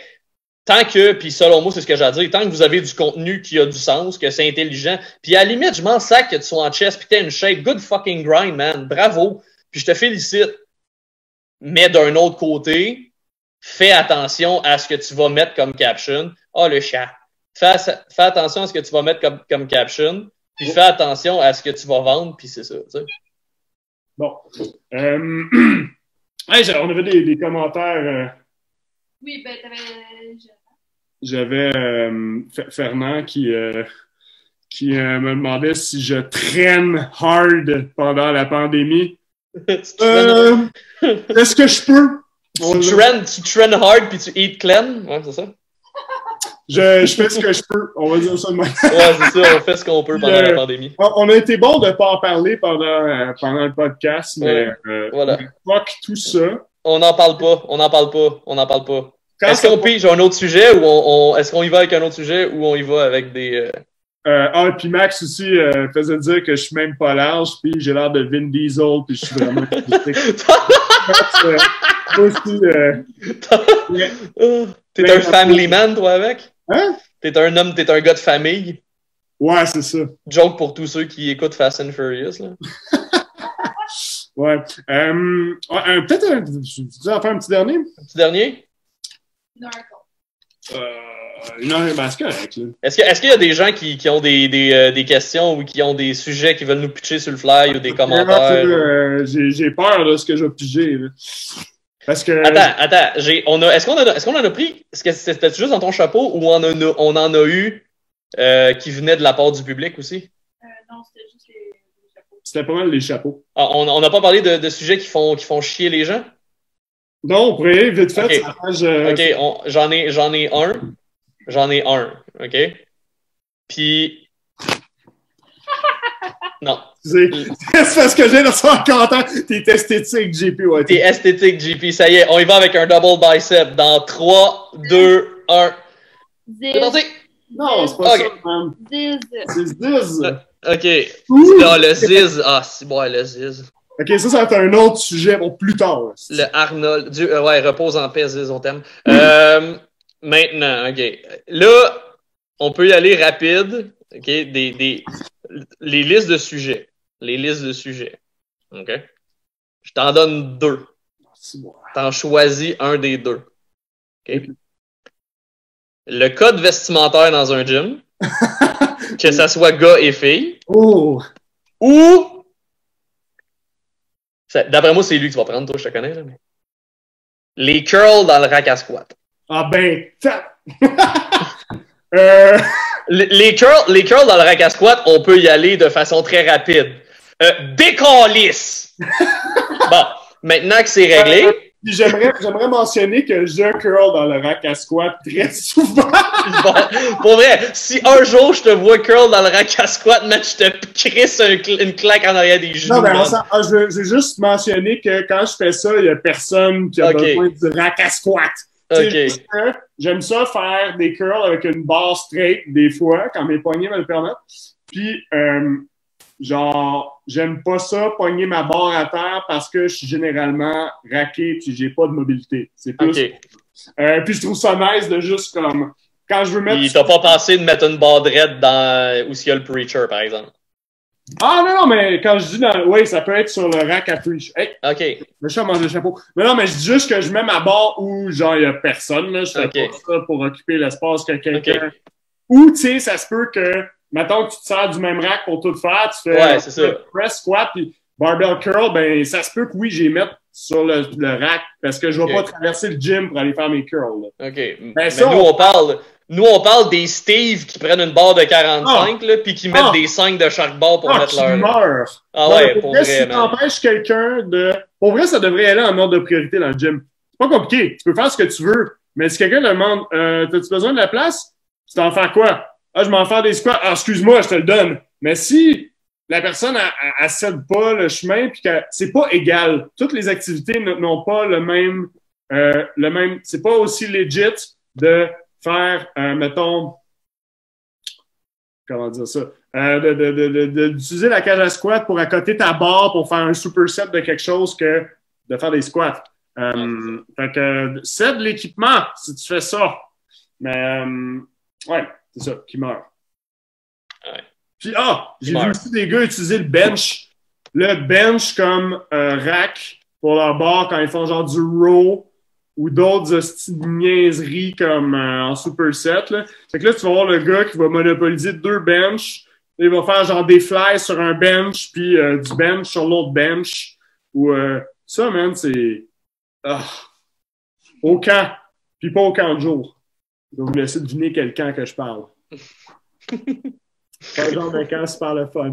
Tant que, puis selon moi, c'est ce que j'ai à dire, tant que vous avez du contenu qui a du sens, que c'est intelligent, puis à la limite, je m'en sac que tu sois en chest puis t'aies une shape, good fucking grind, man. Bravo. Puis je te félicite. Mais d'un autre côté, fais attention à ce que tu vas mettre comme caption. Ah, le chat. fais attention à ce que tu vas mettre comme caption, puis fais attention à ce que tu vas vendre, puis c'est ça, tu sais. Bon. Hey, on avait des commentaires. Oui, ben, j'avais Fernand qui me demandait si je traîne hard pendant la pandémie. Est-ce que je peux? Tu traînes hard puis tu eat clean? Ouais, c'est ça? Je fais ce que je peux. On va dire ça de même. Ouais, c'est ça. On fait ce qu'on peut pendant la pandémie. On a été bon de ne pas en parler pendant le podcast, mais voilà. fuck tout ça. On n'en parle pas. Est-ce qu'on pige un autre sujet ou est-ce qu'on y va avec un autre sujet ou on y va avec des... puis Max aussi faisait dire que je suis même pas large, puis j'ai l'air de Vin Diesel, puis je suis vraiment... T'es un family man, toi, avec? Hein? T'es un gars de famille? Ouais, c'est ça. Joke pour tous ceux qui écoutent Fast and Furious, là. Ouais. Peut-être tu vas faire un petit dernier? Un petit dernier? Non, ben, c'est correct, là. Est-ce qu'il y a des gens qui ont des questions ou qui ont des sujets qui veulent nous pitcher sur le fly ou des commentaires? J'ai peur de ce que je vais piger, là. Parce que... Attends. Est-ce qu'on en a pris? Est-ce que c'était juste dans ton chapeau ou on en a eu qui venaient de la part du public aussi? Non, c'était juste les chapeaux. C'était pas mal les chapeaux. Ah, on n'a pas parlé de sujets qui font chier les gens? Non, on pourrait, vite fait. Okay. Ça page, OK, j'en ai un. OK? Puis... Non. C'est parce que j'ai le son en commentaire. T'es esthétique, JP. Ouais, t'es esthétique, JP. Ça y est, on y va avec un double bicep. Dans 3, 2, 1. C'est parti! Non, c'est pas okay. ça, man. Ziz. C'est Ziz. OK. Non, le Ziz. Ah, c'est bon, le Ziz. OK, ça va être un autre sujet pour plus tard. Le Arnold. Ouais, repose en paix, Ziz, on t'aime. Maintenant, OK. Là, on peut y aller rapide. OK? Les listes de sujets. OK? Je t'en donne 2. T'en choisis un des 2. OK? Le code vestimentaire dans un gym. Que ça soit gars et filles. Oh. Ou... D'après moi, c'est lui que tu vas prendre, toi, je te connais. Là, mais... Les curls dans le rack à squat. Ah ben... Les curls dans le rack à squat, on peut y aller de façon très rapide. Décalisse! Bon, maintenant que c'est réglé... J'aimerais mentionner que je curl dans le rack à squat très souvent. Bon, pour vrai, si un jour je te vois curl dans le rack à squat, man, je te crisse une claque en arrière des genoux. Non, mais je vais juste mentionner que quand je fais ça, il n'y a personne qui a besoin du rack à squat. Okay. J'aime ça faire des curls avec une barre straight des fois, quand mes poignets me le permettent. Puis, genre, j'aime pas ça, pogner ma barre à terre parce que je suis généralement raqué puis j'ai pas de mobilité. C'est plus. Okay. Puis je trouve ça nice de juste comme. Quand je veux mettre. Puis t'as pas pensé de mettre une barre droite dans où il y a le preacher, par exemple? Ah non, mais quand je dis dans. Oui, ça peut être sur le rack à preacher. Hey, OK. Le chat mange le chapeau. Non, mais je dis juste que je mets ma barre où, genre, il y a personne, là. Je fais pas ça pour occuper l'espace que quelqu'un. Okay. Ou, tu sais, ça se peut que. Mettons que tu te sers du même rack pour tout faire, tu fais press, squat, puis barbell curl, ben ça se peut que oui, j'y mette sur le rack, parce que je vais pas traverser le gym pour aller faire mes curls. Là. OK. Ben, ça, nous, on parle des Steve qui prennent une barre de 45, là, puis qui mettent des 5 de chaque barre pour mettre leur... meurs. Ah ouais, pour vrai, si tu empêches quelqu'un de... Pour vrai, ça devrait aller en ordre de priorité dans le gym. C'est pas compliqué. Tu peux faire ce que tu veux, mais si quelqu'un te demande « T'as-tu besoin de la place? » Tu t'en fais quoi? Ah, je m'en fais des squats. Ah, excuse-moi, je te le donne. Mais si la personne elle cède pas le chemin puis que c'est pas égal. Toutes les activités n'ont pas le même c'est pas aussi legit de faire mettons comment dire ça d'utiliser la cage à squat pour accoter ta barre pour faire un superset de quelque chose que de faire des squats. Fait que cède l'équipement si tu fais ça. Mais ouais. C'est ça, qui meurt. Ouais. Puis, j'ai vu aussi des gars utiliser le bench. Le bench comme rack pour leur barre quand ils font genre du row ou d'autres hosties de niaiseries comme en superset. Là. Fait que là, tu vas voir le gars qui va monopoliser 2 benches. Il va faire genre des flies sur un bench, puis du bench sur l'autre bench. Ou ça, man, c'est... au camp. Puis pas au camp de jour. Je vais vous laisser deviner quel camp que je parle. C'est un genre de camp super le fun.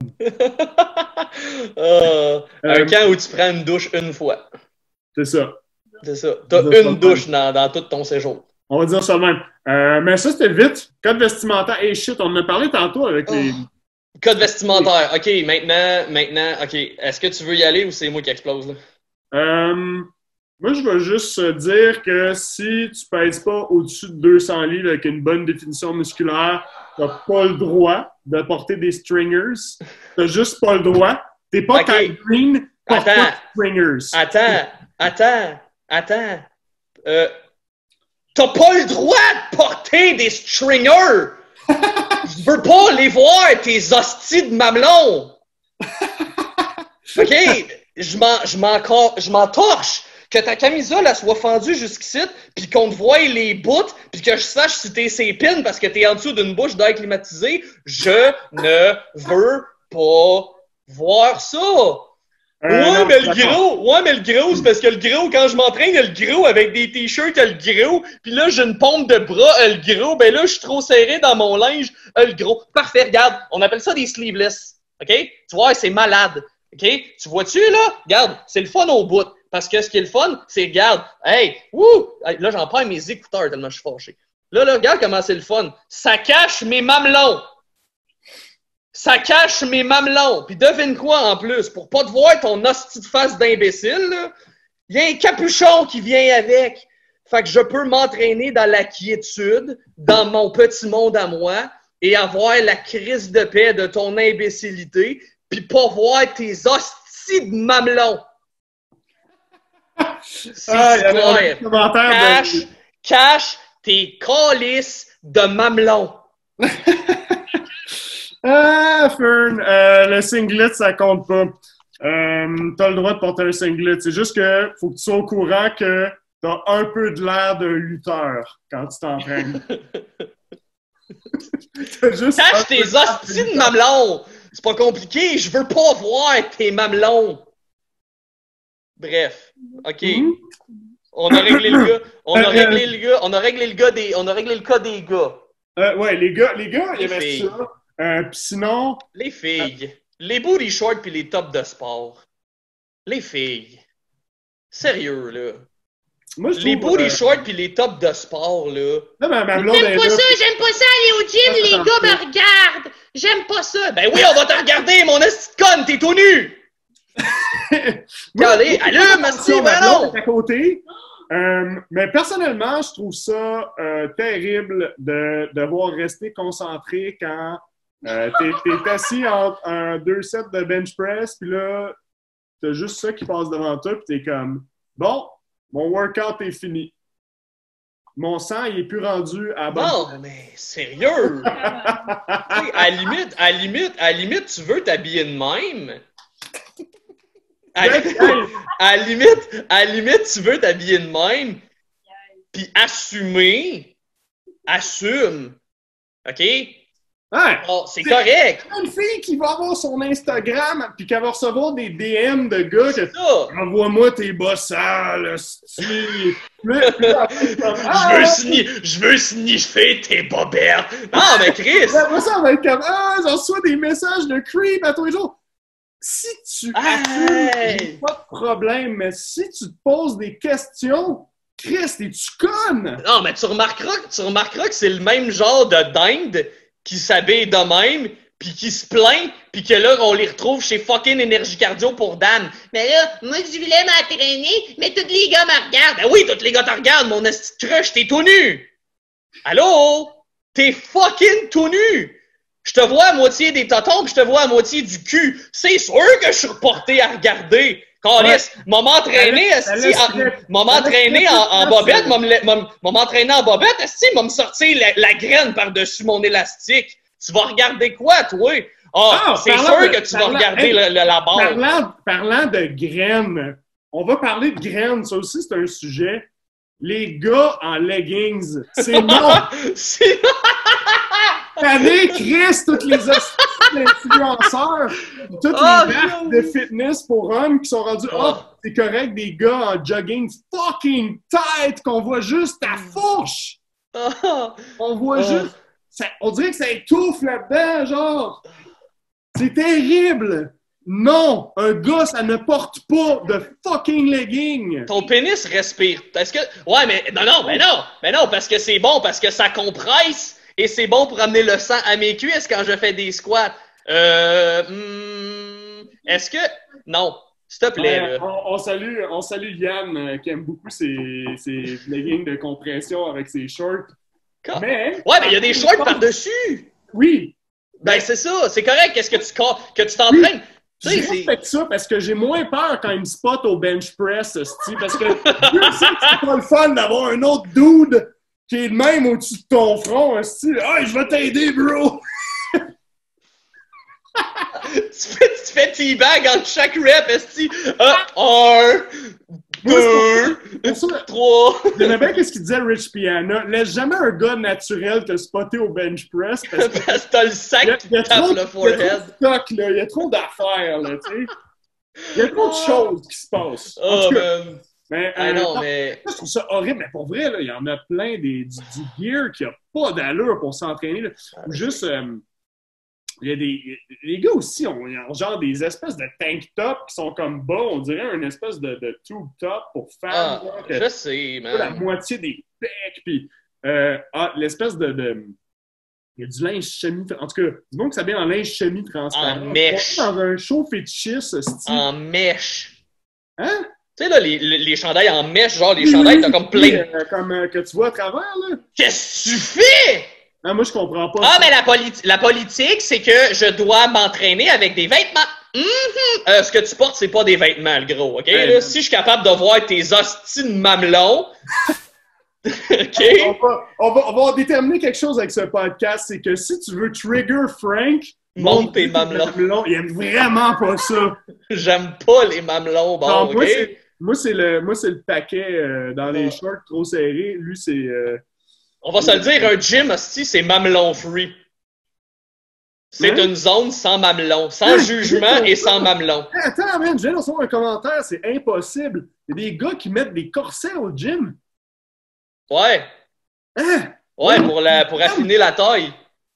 Un camp où tu prends une douche une fois. C'est ça. C'est ça. T'as une douche dans tout ton séjour. On va dire ça de même. Mais ça, c'était vite. Code vestimentaire. Hey, shit, on en a parlé tantôt avec les... Code vestimentaire. OK, maintenant, OK. Est-ce que tu veux y aller ou c'est moi qui explose, là? Moi, je vais juste dire que si tu pèses pas au-dessus de 200 livres avec une bonne définition musculaire, t'as pas le droit de porter des stringers. T'as juste pas le droit. T'es pas Kyle Green, porte pas de stringers. Attends. T'as pas le droit de porter des stringers! Je veux pas les voir, tes hosties de mamelon! OK? Je m'en torche! Que ta camisole, elle soit fendue jusqu'ici, puis qu'on te voie les bouts, puis que je sache si t'es ses pins parce que t'es en dessous d'une bouche d'air climatisé, je ne veux pas voir ça! Ouais, mais le gros, c'est parce que le gros, quand je m'entraîne, le gros avec des t-shirts, le gros, puis là, j'ai une pompe de bras, le gros, ben là, je suis trop serré dans mon linge, le gros. Parfait, regarde, on appelle ça des sleeveless, OK? Tu vois, c'est malade, OK? Tu vois-tu, là? Regarde, c'est le fun au bout. Parce que ce qui est le fun, c'est, regarde, hey, wouh! Là, j'en perds mes écouteurs tellement je suis fâché. Là, regarde comment c'est le fun. Ça cache mes mamelons. Ça cache mes mamelons. Puis devine quoi en plus? Pour pas te voir ton hostie de face d'imbécile, il y a un capuchon qui vient avec. Fait que je peux m'entraîner dans la quiétude, dans mon petit monde à moi, et avoir la crise de paix de ton imbécilité, puis pas voir tes hosties de mamelons. Cache tes calices de mamelon. Fern, le singlet, ça compte pas. T'as le droit de porter un singlet. C'est juste que faut que tu sois au courant que t'as un peu de l'air d'un lutteur quand tu t'entraînes. Cache tes hosties de mamelon. C'est pas compliqué. Je veux pas voir tes mamelons. Bref, OK. On a réglé le gars. On a réglé le cas des gars. Ouais, les gars, il y avait ça. Pis sinon... Les filles. Les booty shorts pis les tops de sport. Les filles. Sérieux, là. Moi, les booty shorts pis les tops de sport, là. Non, mais j'aime pas ça aller au gym, les gars me regardent. J'aime pas ça. Ben oui, on va te regarder, mon esti de conne, t'es tout nu! Regardez, allume, Asti, à côté. Mais personnellement, je trouve ça terrible de devoir rester concentré quand t'es assis entre 2 sets de bench press, puis là, t'as juste ça qui passe devant toi, puis t'es comme, bon, mon workout est fini. Mon sang, il est plus rendu à bonne. Non, mais sérieux! à la limite, tu veux t'habiller de même? À la limite, tu veux t'habiller de même, puis assume, OK? Ouais. Oh, c'est correct. Une fille qui va avoir son Instagram, puis qu'elle va recevoir des DM de gars que « Envoie-moi tes bas sales, je veux sniffer tes bobettes. » Non, mais Chris! Moi, ça va être comme « Ah, j'en reçois des messages de creep à tous les jours. » Si tu assumes, pas de problème, mais si tu te poses des questions, Chris, es-tu conne? Non, mais tu remarqueras que c'est le même genre de dinde qui s'habille de même, puis qui se plaint, puis que là, on les retrouve chez fucking Énergie Cardio pour Dan. Mais là, moi, je voulais m'entraîner, mais tous les gars me regardent. Ben oui, tous les gars te regardent, mon esti de crush, t'es tout nu! Allô? T'es fucking tout nu! Je te vois à moitié des totons, puis je te vois à moitié du cul. C'est sûr que je suis reporté à regarder. Calice, m'a m'entraîner, en bobette, m'a m'entraîner en bobette, m'a me sortir la graine par-dessus mon élastique. Tu vas regarder quoi, toi? C'est sûr que tu vas regarder la barre. Parlant de graines, on va parler de graines, ça aussi c'est un sujet. les gars en leggings. C'est non! T'avais Chris, toutes les influenceurs, toutes les marques de fitness pour hommes qui sont rendus c'est correct, des gars en jogging fucking tight, qu'on voit juste ta fourche! On voit juste... on dirait que ça étouffe là-dedans, genre! C'est terrible! Non! Un gars, ça ne porte pas de fucking leggings! Ton pénis respire. Est-ce que... Ouais, mais non, parce que c'est bon, parce que ça compresse et c'est bon pour amener le sang à mes cuisses quand je fais des squats. Est-ce que... Non, s'il te plaît. Ouais, on salue Yann qui aime beaucoup ses leggings de compression avec ses shorts. Mais... Ouais, mais il y a des shorts par-dessus! Oui! Ben, c'est ça, c'est correct. Qu'est-ce que tu t'entraînes? Je respecte ça parce que j'ai moins peur quand il me spot au bench press, parce que je sais que c'est pas le fun d'avoir un autre dude qui est le même au-dessus de ton front, hey, je vais t'aider, bro! tu fais teabag entre chaque rep, esti. 1, 2, 3. J'aimais bien qu'est-ce qu'il disait Rich Piana. Laisse jamais un gars naturel te spotter au bench press parce que t'as le sac qui tape le forehead. Il y a trop d'affaires, là, tu sais. Il y a trop de choses qui se passent. Oh, man. Mais, non, mais... Je trouve ça horrible, mais pour vrai, là, il y en a plein du gear qui a pas d'allure pour s'entraîner. Ou juste... il y a les gars aussi ont genre des espèces de tank top qui sont comme bas, on dirait une espèce de tube top pour femmes. Je sais, man. La moitié des pecs, puis l'espèce de... Il y a du linge chemis... En tout cas, du monde qui s'habille en linge chemis transparent. En mèche. Dans un show fétichiste, style. En mèche. Hein? Tu sais, là, les chandails en mèche, genre, les chandails, t'as comme plein... comme que tu vois à travers, là. Qu'est-ce que tu fais? Ah, moi, je comprends pas. Ah, mais la politique, c'est que je dois m'entraîner avec des vêtements. Ce que tu portes, c'est pas des vêtements, le gros, OK? Là, si je suis capable de voir tes hosties de mamelons... OK? On va déterminer quelque chose avec ce podcast, c'est que si tu veux trigger Frank... Monte tes mamelons. Il aime vraiment pas ça. J'aime pas les mamelons, bon, non, OK? Moi, c'est le paquet dans les shorts trop serrés. Lui, c'est... On va se le dire, un gym, hostie, c'est mamelon free. C'est une zone sans mamelon, sans jugement et sans mamelon. Attends, man, je viens de recevoir un commentaire, c'est impossible. Il y a des gars qui mettent des corsets au gym. Ouais. Hein? Ouais, pour affiner la taille.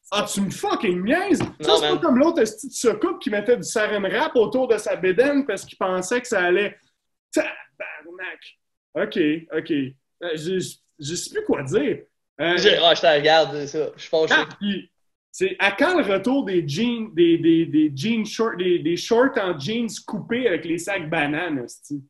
Ah, tu me fucking niaises? Ça, c'est pas comme l'autre petite soucoupe qui mettait du saran wrap autour de sa bédaine parce qu'il pensait que ça allait... Tabarnak! OK. Je sais plus quoi dire. Je te regarde, ça. Je suis fâché. C'est à quand le retour des jeans, des jeans shorts, des shorts en jeans coupés avec les sacs bananes, c'ti?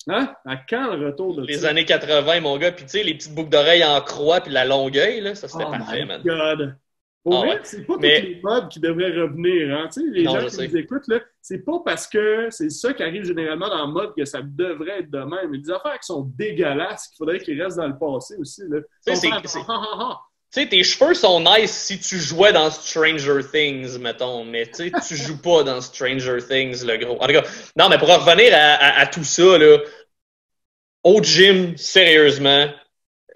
Hein? À quand le retour de ça? Les années 80, mon gars. Puis tu sais, les petites boucles d'oreilles en croix puis la longueuil, là, ça c'était parfait, man. God. Pour vrai, c'est pas toutes les modes qui devraient revenir. Hein? Tu sais, les gens qui nous écoutent, là, c'est pas parce que c'est ça qui arrive généralement dans le mode que ça devrait être de même. Mais des affaires qui sont dégueulasses qu'il faudrait qu'ils restent dans le passé aussi. Tu sais, tes cheveux sont nice si tu jouais dans Stranger Things, mettons. Mais tu sais, tu joues pas dans Stranger Things, le gros. En tout cas, non, mais pour revenir à tout ça, là, au gym, sérieusement,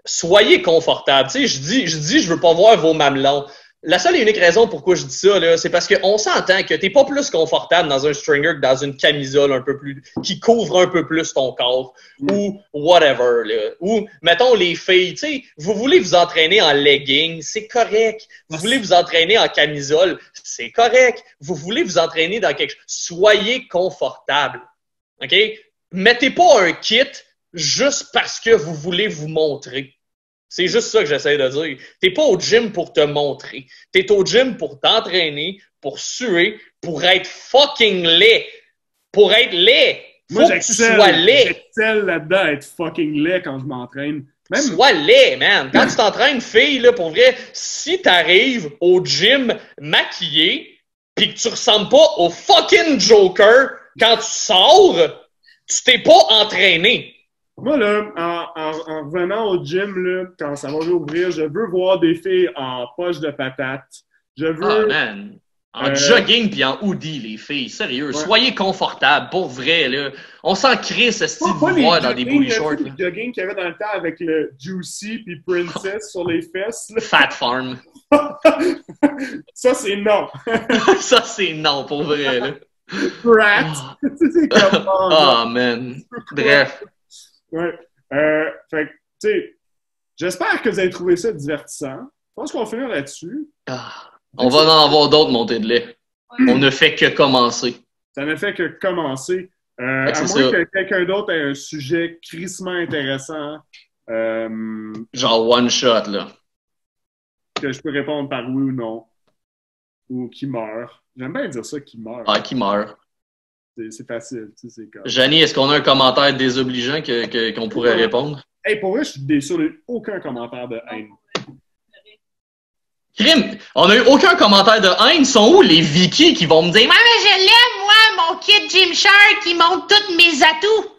soyez confortable. Tu sais, je veux pas voir vos mamelons. La seule et unique raison pourquoi je dis ça, là, c'est parce qu'on s'entend que t'es pas plus confortable dans un stringer que dans une camisole un peu plus, qui couvre un peu plus ton corps, ou whatever, là. Ou, mettons, les filles, tu sais, vous voulez vous entraîner en legging, c'est correct. Vous voulez vous entraîner en camisole, c'est correct. Vous voulez vous entraîner dans quelque chose. Soyez confortable. OK? Mettez pas un kit juste parce que vous voulez vous montrer. C'est juste ça que j'essaie de dire. T'es pas au gym pour te montrer. T'es au gym pour t'entraîner, pour suer, pour être fucking laid. Pour être laid. Faut que tu sois laid. J'excelle là-dedans à être fucking laid quand je m'entraîne. Sois laid, man. Quand tu t'entraînes, fille, là, pour vrai, si t'arrives au gym maquillé pis que tu ressembles pas au fucking Joker quand tu sors, tu t'es pas entraîné. Moi, là, en revenant au gym, là, quand ça va réouvrir, je veux voir des filles en poche de patate. Je veux... Oh, man. En jogging puis en hoodie, les filles. Sérieux. Ouais. Soyez confortables, pour vrai, là. On s'en crée ce style de voir dans des booty shorts. Le jogging qu'il y avait dans le temps avec le Juicy puis Princess sur les fesses. Là. Fat Farm. Ça, c'est non. Ça, c'est non, pour vrai, là. Brat. C'est comme... Oh, man. Bref. Ouais. Fait que, tu sais, j'espère que vous avez trouvé ça divertissant. Je pense qu'on va finir là-dessus. On va en avoir d'autres montées de lait. On ne fait que commencer. Ça ne fait que commencer. À moins que quelqu'un d'autre ait un sujet crissement intéressant. Genre one shot, là. Que je peux répondre par oui ou non. Ou qui meurt. J'aime bien dire ça, qui meurt. Ah, qui meurt. C'est facile. Tu sais, comme... Janie, est-ce qu'on a un commentaire désobligeant qu'on pourrait répondre? Hey, pour vrai, je suis déçu. Aucun commentaire de haine. Crime! On a eu aucun commentaire de haine. Ils sont où les Vikings qui vont me dire « Ouais, mais je l'aime, moi, mon kit Gymshark, qui montre tous mes atouts. »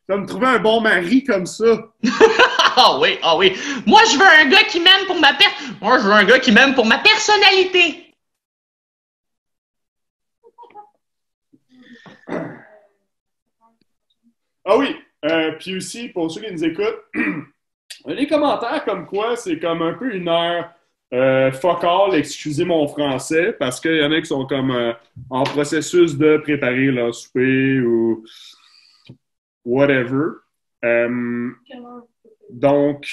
Tu vas me trouver un bon mari comme ça. Ah oui, ah oui. Moi, je veux un gars qui m'aime pour Moi, je veux un gars qui m'aime pour ma personnalité. Ah oui. Puis aussi, pour ceux qui nous écoutent, les commentaires comme quoi, c'est comme un peu une heure fuck all, excusez mon français, parce qu'il y en a qui sont comme en processus de préparer leur souper ou whatever. Donc,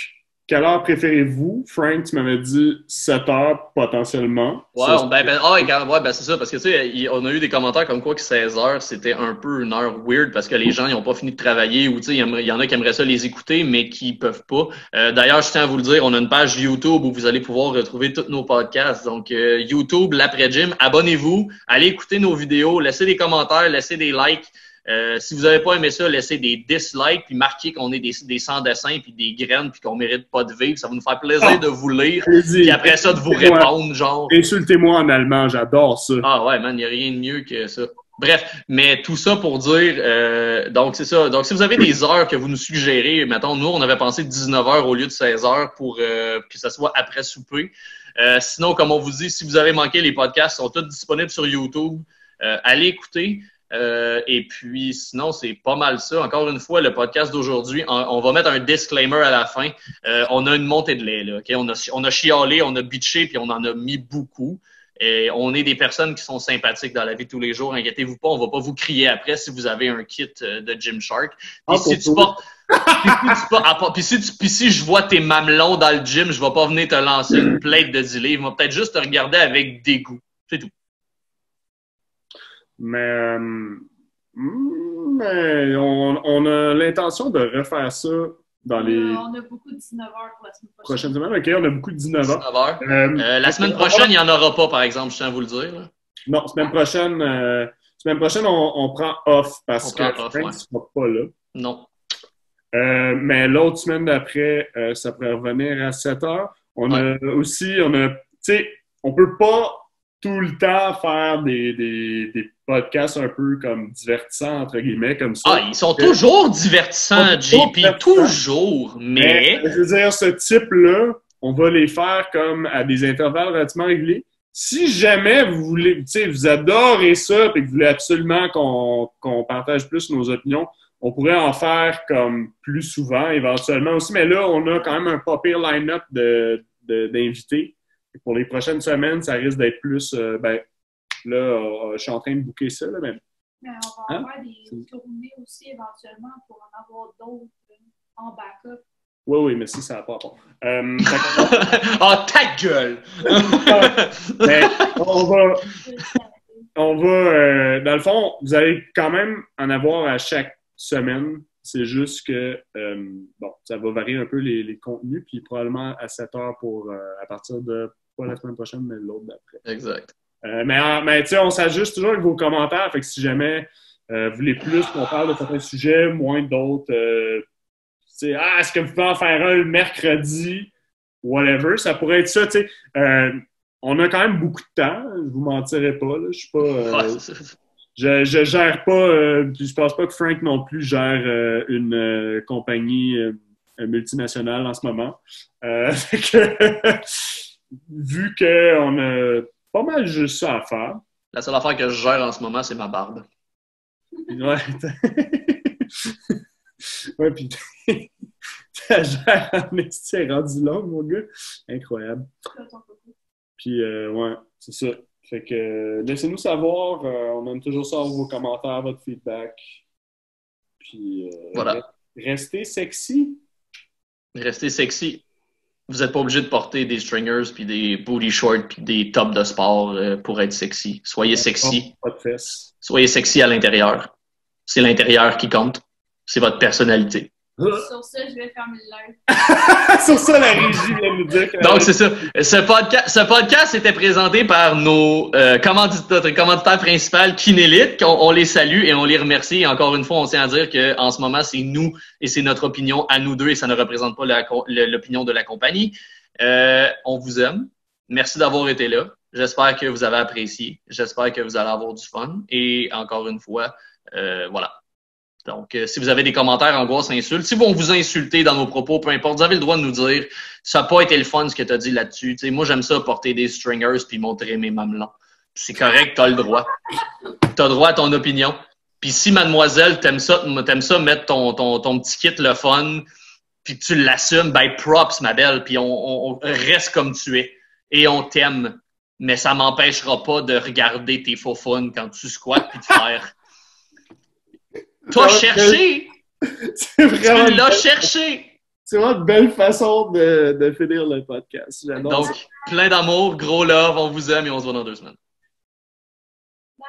quelle heure préférez-vous? Frank, tu m'avais dit 7 heures potentiellement. Ouais, c'est ça, parce que tu sais, on a eu des commentaires comme quoi que 16 heures, c'était un peu une heure weird parce que les gens, ils n'ont pas fini de travailler ou tu sais, il y en a qui aimeraient ça les écouter, mais qui peuvent pas. D'ailleurs, je tiens à vous le dire, on a une page YouTube où vous allez pouvoir retrouver tous nos podcasts. Donc, YouTube, l'après-gym, abonnez-vous, allez écouter nos vidéos, laissez des commentaires, laissez des likes. Si vous n'avez pas aimé ça, laissez des dislikes puis marquez qu'on est des sans-dessins puis des graines puis qu'on mérite pas de vivre. Ça va nous faire plaisir de vous lire puis après ça de vous répondre, genre. Insultez-moi en allemand, j'adore ça. Ah ouais, man, il n'y a rien de mieux que ça. Bref, mais tout ça pour dire, donc c'est ça. Donc si vous avez des heures que vous nous suggérez, mettons, nous on avait pensé 19 heures au lieu de 16 heures pour que ça soit après souper. Sinon, comme on vous dit, si vous avez manqué, les podcasts sont tous disponibles sur YouTube. Allez écouter. Et puis, sinon, c'est pas mal ça. Encore une fois, le podcast d'aujourd'hui, on va mettre un disclaimer à la fin. On a une montée de lait, là. Okay? On a chialé, on a bitché, puis on en a mis beaucoup. Et on est des personnes qui sont sympathiques dans la vie de tous les jours. Inquiétez-vous pas, on va pas vous crier après si vous avez un kit de Gymshark. Puis si tu portes... Puis si je vois tes mamelons dans le gym, je vais pas venir te lancer une plate de 10 livres. Je vais peut-être juste te regarder avec dégoût. C'est tout. Mais on a l'intention de refaire ça dans les... On a beaucoup de 19 heures pour la semaine prochaine. Semaine. OK, on a beaucoup de 19 heures. 19 heures. La semaine prochaine, il n'y en aura pas, par exemple, je tiens à vous le dire. Là. Non, semaine prochaine, on prend off parce que Frank ne sera pas là. Non. Mais l'autre semaine d'après, ça pourrait revenir à 7 heures. On a, tu sais, on peut pas tout le temps faire des podcasts un peu comme divertissants, entre guillemets, comme ça. Ah, ils sont toujours divertissants, JP, toujours, mais... Je veux dire, ce type-là, on va les faire comme à des intervalles relativement réguliers. Si jamais vous voulez, tu sais, vous adorez ça et que vous voulez absolument qu'on partage plus nos opinions, on pourrait en faire comme plus souvent, éventuellement aussi. Mais là, on a quand même un pas pire line-up d'invités. Pour les prochaines semaines, ça risque d'être plus... là, je suis en train de booker ça. Là, mais on va avoir des tournées aussi éventuellement pour en avoir d'autres en backup. Oui, mais ça n'a pas rapport. Oh, ta gueule! Mais on va dans le fond, vous allez quand même en avoir à chaque semaine. C'est juste que, ça va varier un peu les contenus, puis probablement à 7 heures à partir de, pas la semaine prochaine, mais l'autre d'après. Exact. Mais tu sais, on s'ajuste toujours avec vos commentaires, fait que si jamais vous voulez plus qu'on parle de certains sujets, moins d'autres, est-ce que vous pouvez en faire un le mercredi? Whatever, ça pourrait être ça, tu sais. On a quand même beaucoup de temps, je vous mentirai pas, là, je suis pas... Je gère pas, je pense pas que Frank non plus gère une compagnie multinationale en ce moment. Vu qu'on a pas mal juste ça à faire. La seule affaire que je gère en ce moment, c'est ma barbe. Ouais. Ouais, puis ta gère en esti est rendue longue, mon gars. Incroyable. Puis, ouais, c'est ça. Fait que laissez-nous savoir. On aime toujours ça, vos commentaires, votre feedback. Puis, voilà. Restez sexy. Restez sexy. Vous n'êtes pas obligé de porter des stringers, puis des booty shorts, puis des tops de sport pour être sexy. Soyez sexy. Pas de fesses. Soyez sexy à l'intérieur. C'est l'intérieur qui compte. C'est votre personnalité. Sur ça, je vais fermer le live. Sur ça, la régie vient nous dire que... Donc, c'est ça. Ce podcast était présenté par notre commanditaire principal, Kinélite. On les salue et on les remercie. Et encore une fois, on tient à dire qu'en ce moment, c'est nous et c'est notre opinion à nous deux et ça ne représente pas l'opinion de la compagnie. On vous aime. Merci d'avoir été là. J'espère que vous avez apprécié. J'espère que vous allez avoir du fun. Et encore une fois, voilà. Donc, si vous avez des commentaires, angoisses, insultes, si on vous insulter dans nos propos, peu importe, vous avez le droit de nous dire ça n'a pas été le fun ce que tu as dit là-dessus. Tu sais, moi, j'aime ça porter des stringers puis montrer mes mamelons. C'est correct, tu as le droit. Tu as le droit à ton opinion. Puis si, mademoiselle, t'aimes ça mettre ton petit kit le fun, puis tu l'assumes, ben props, ma belle, puis on reste comme tu es. Et on t'aime. Mais ça m'empêchera pas de regarder tes faux fun quand tu squattes puis de faire... T'as cherché! Tu l'as cherché! C'est vraiment une belle façon de finir le podcast. Donc, plein d'amour, gros love, on vous aime et on se voit dans 2 semaines.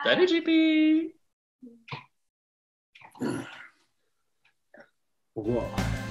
Salut, JP! Au revoir.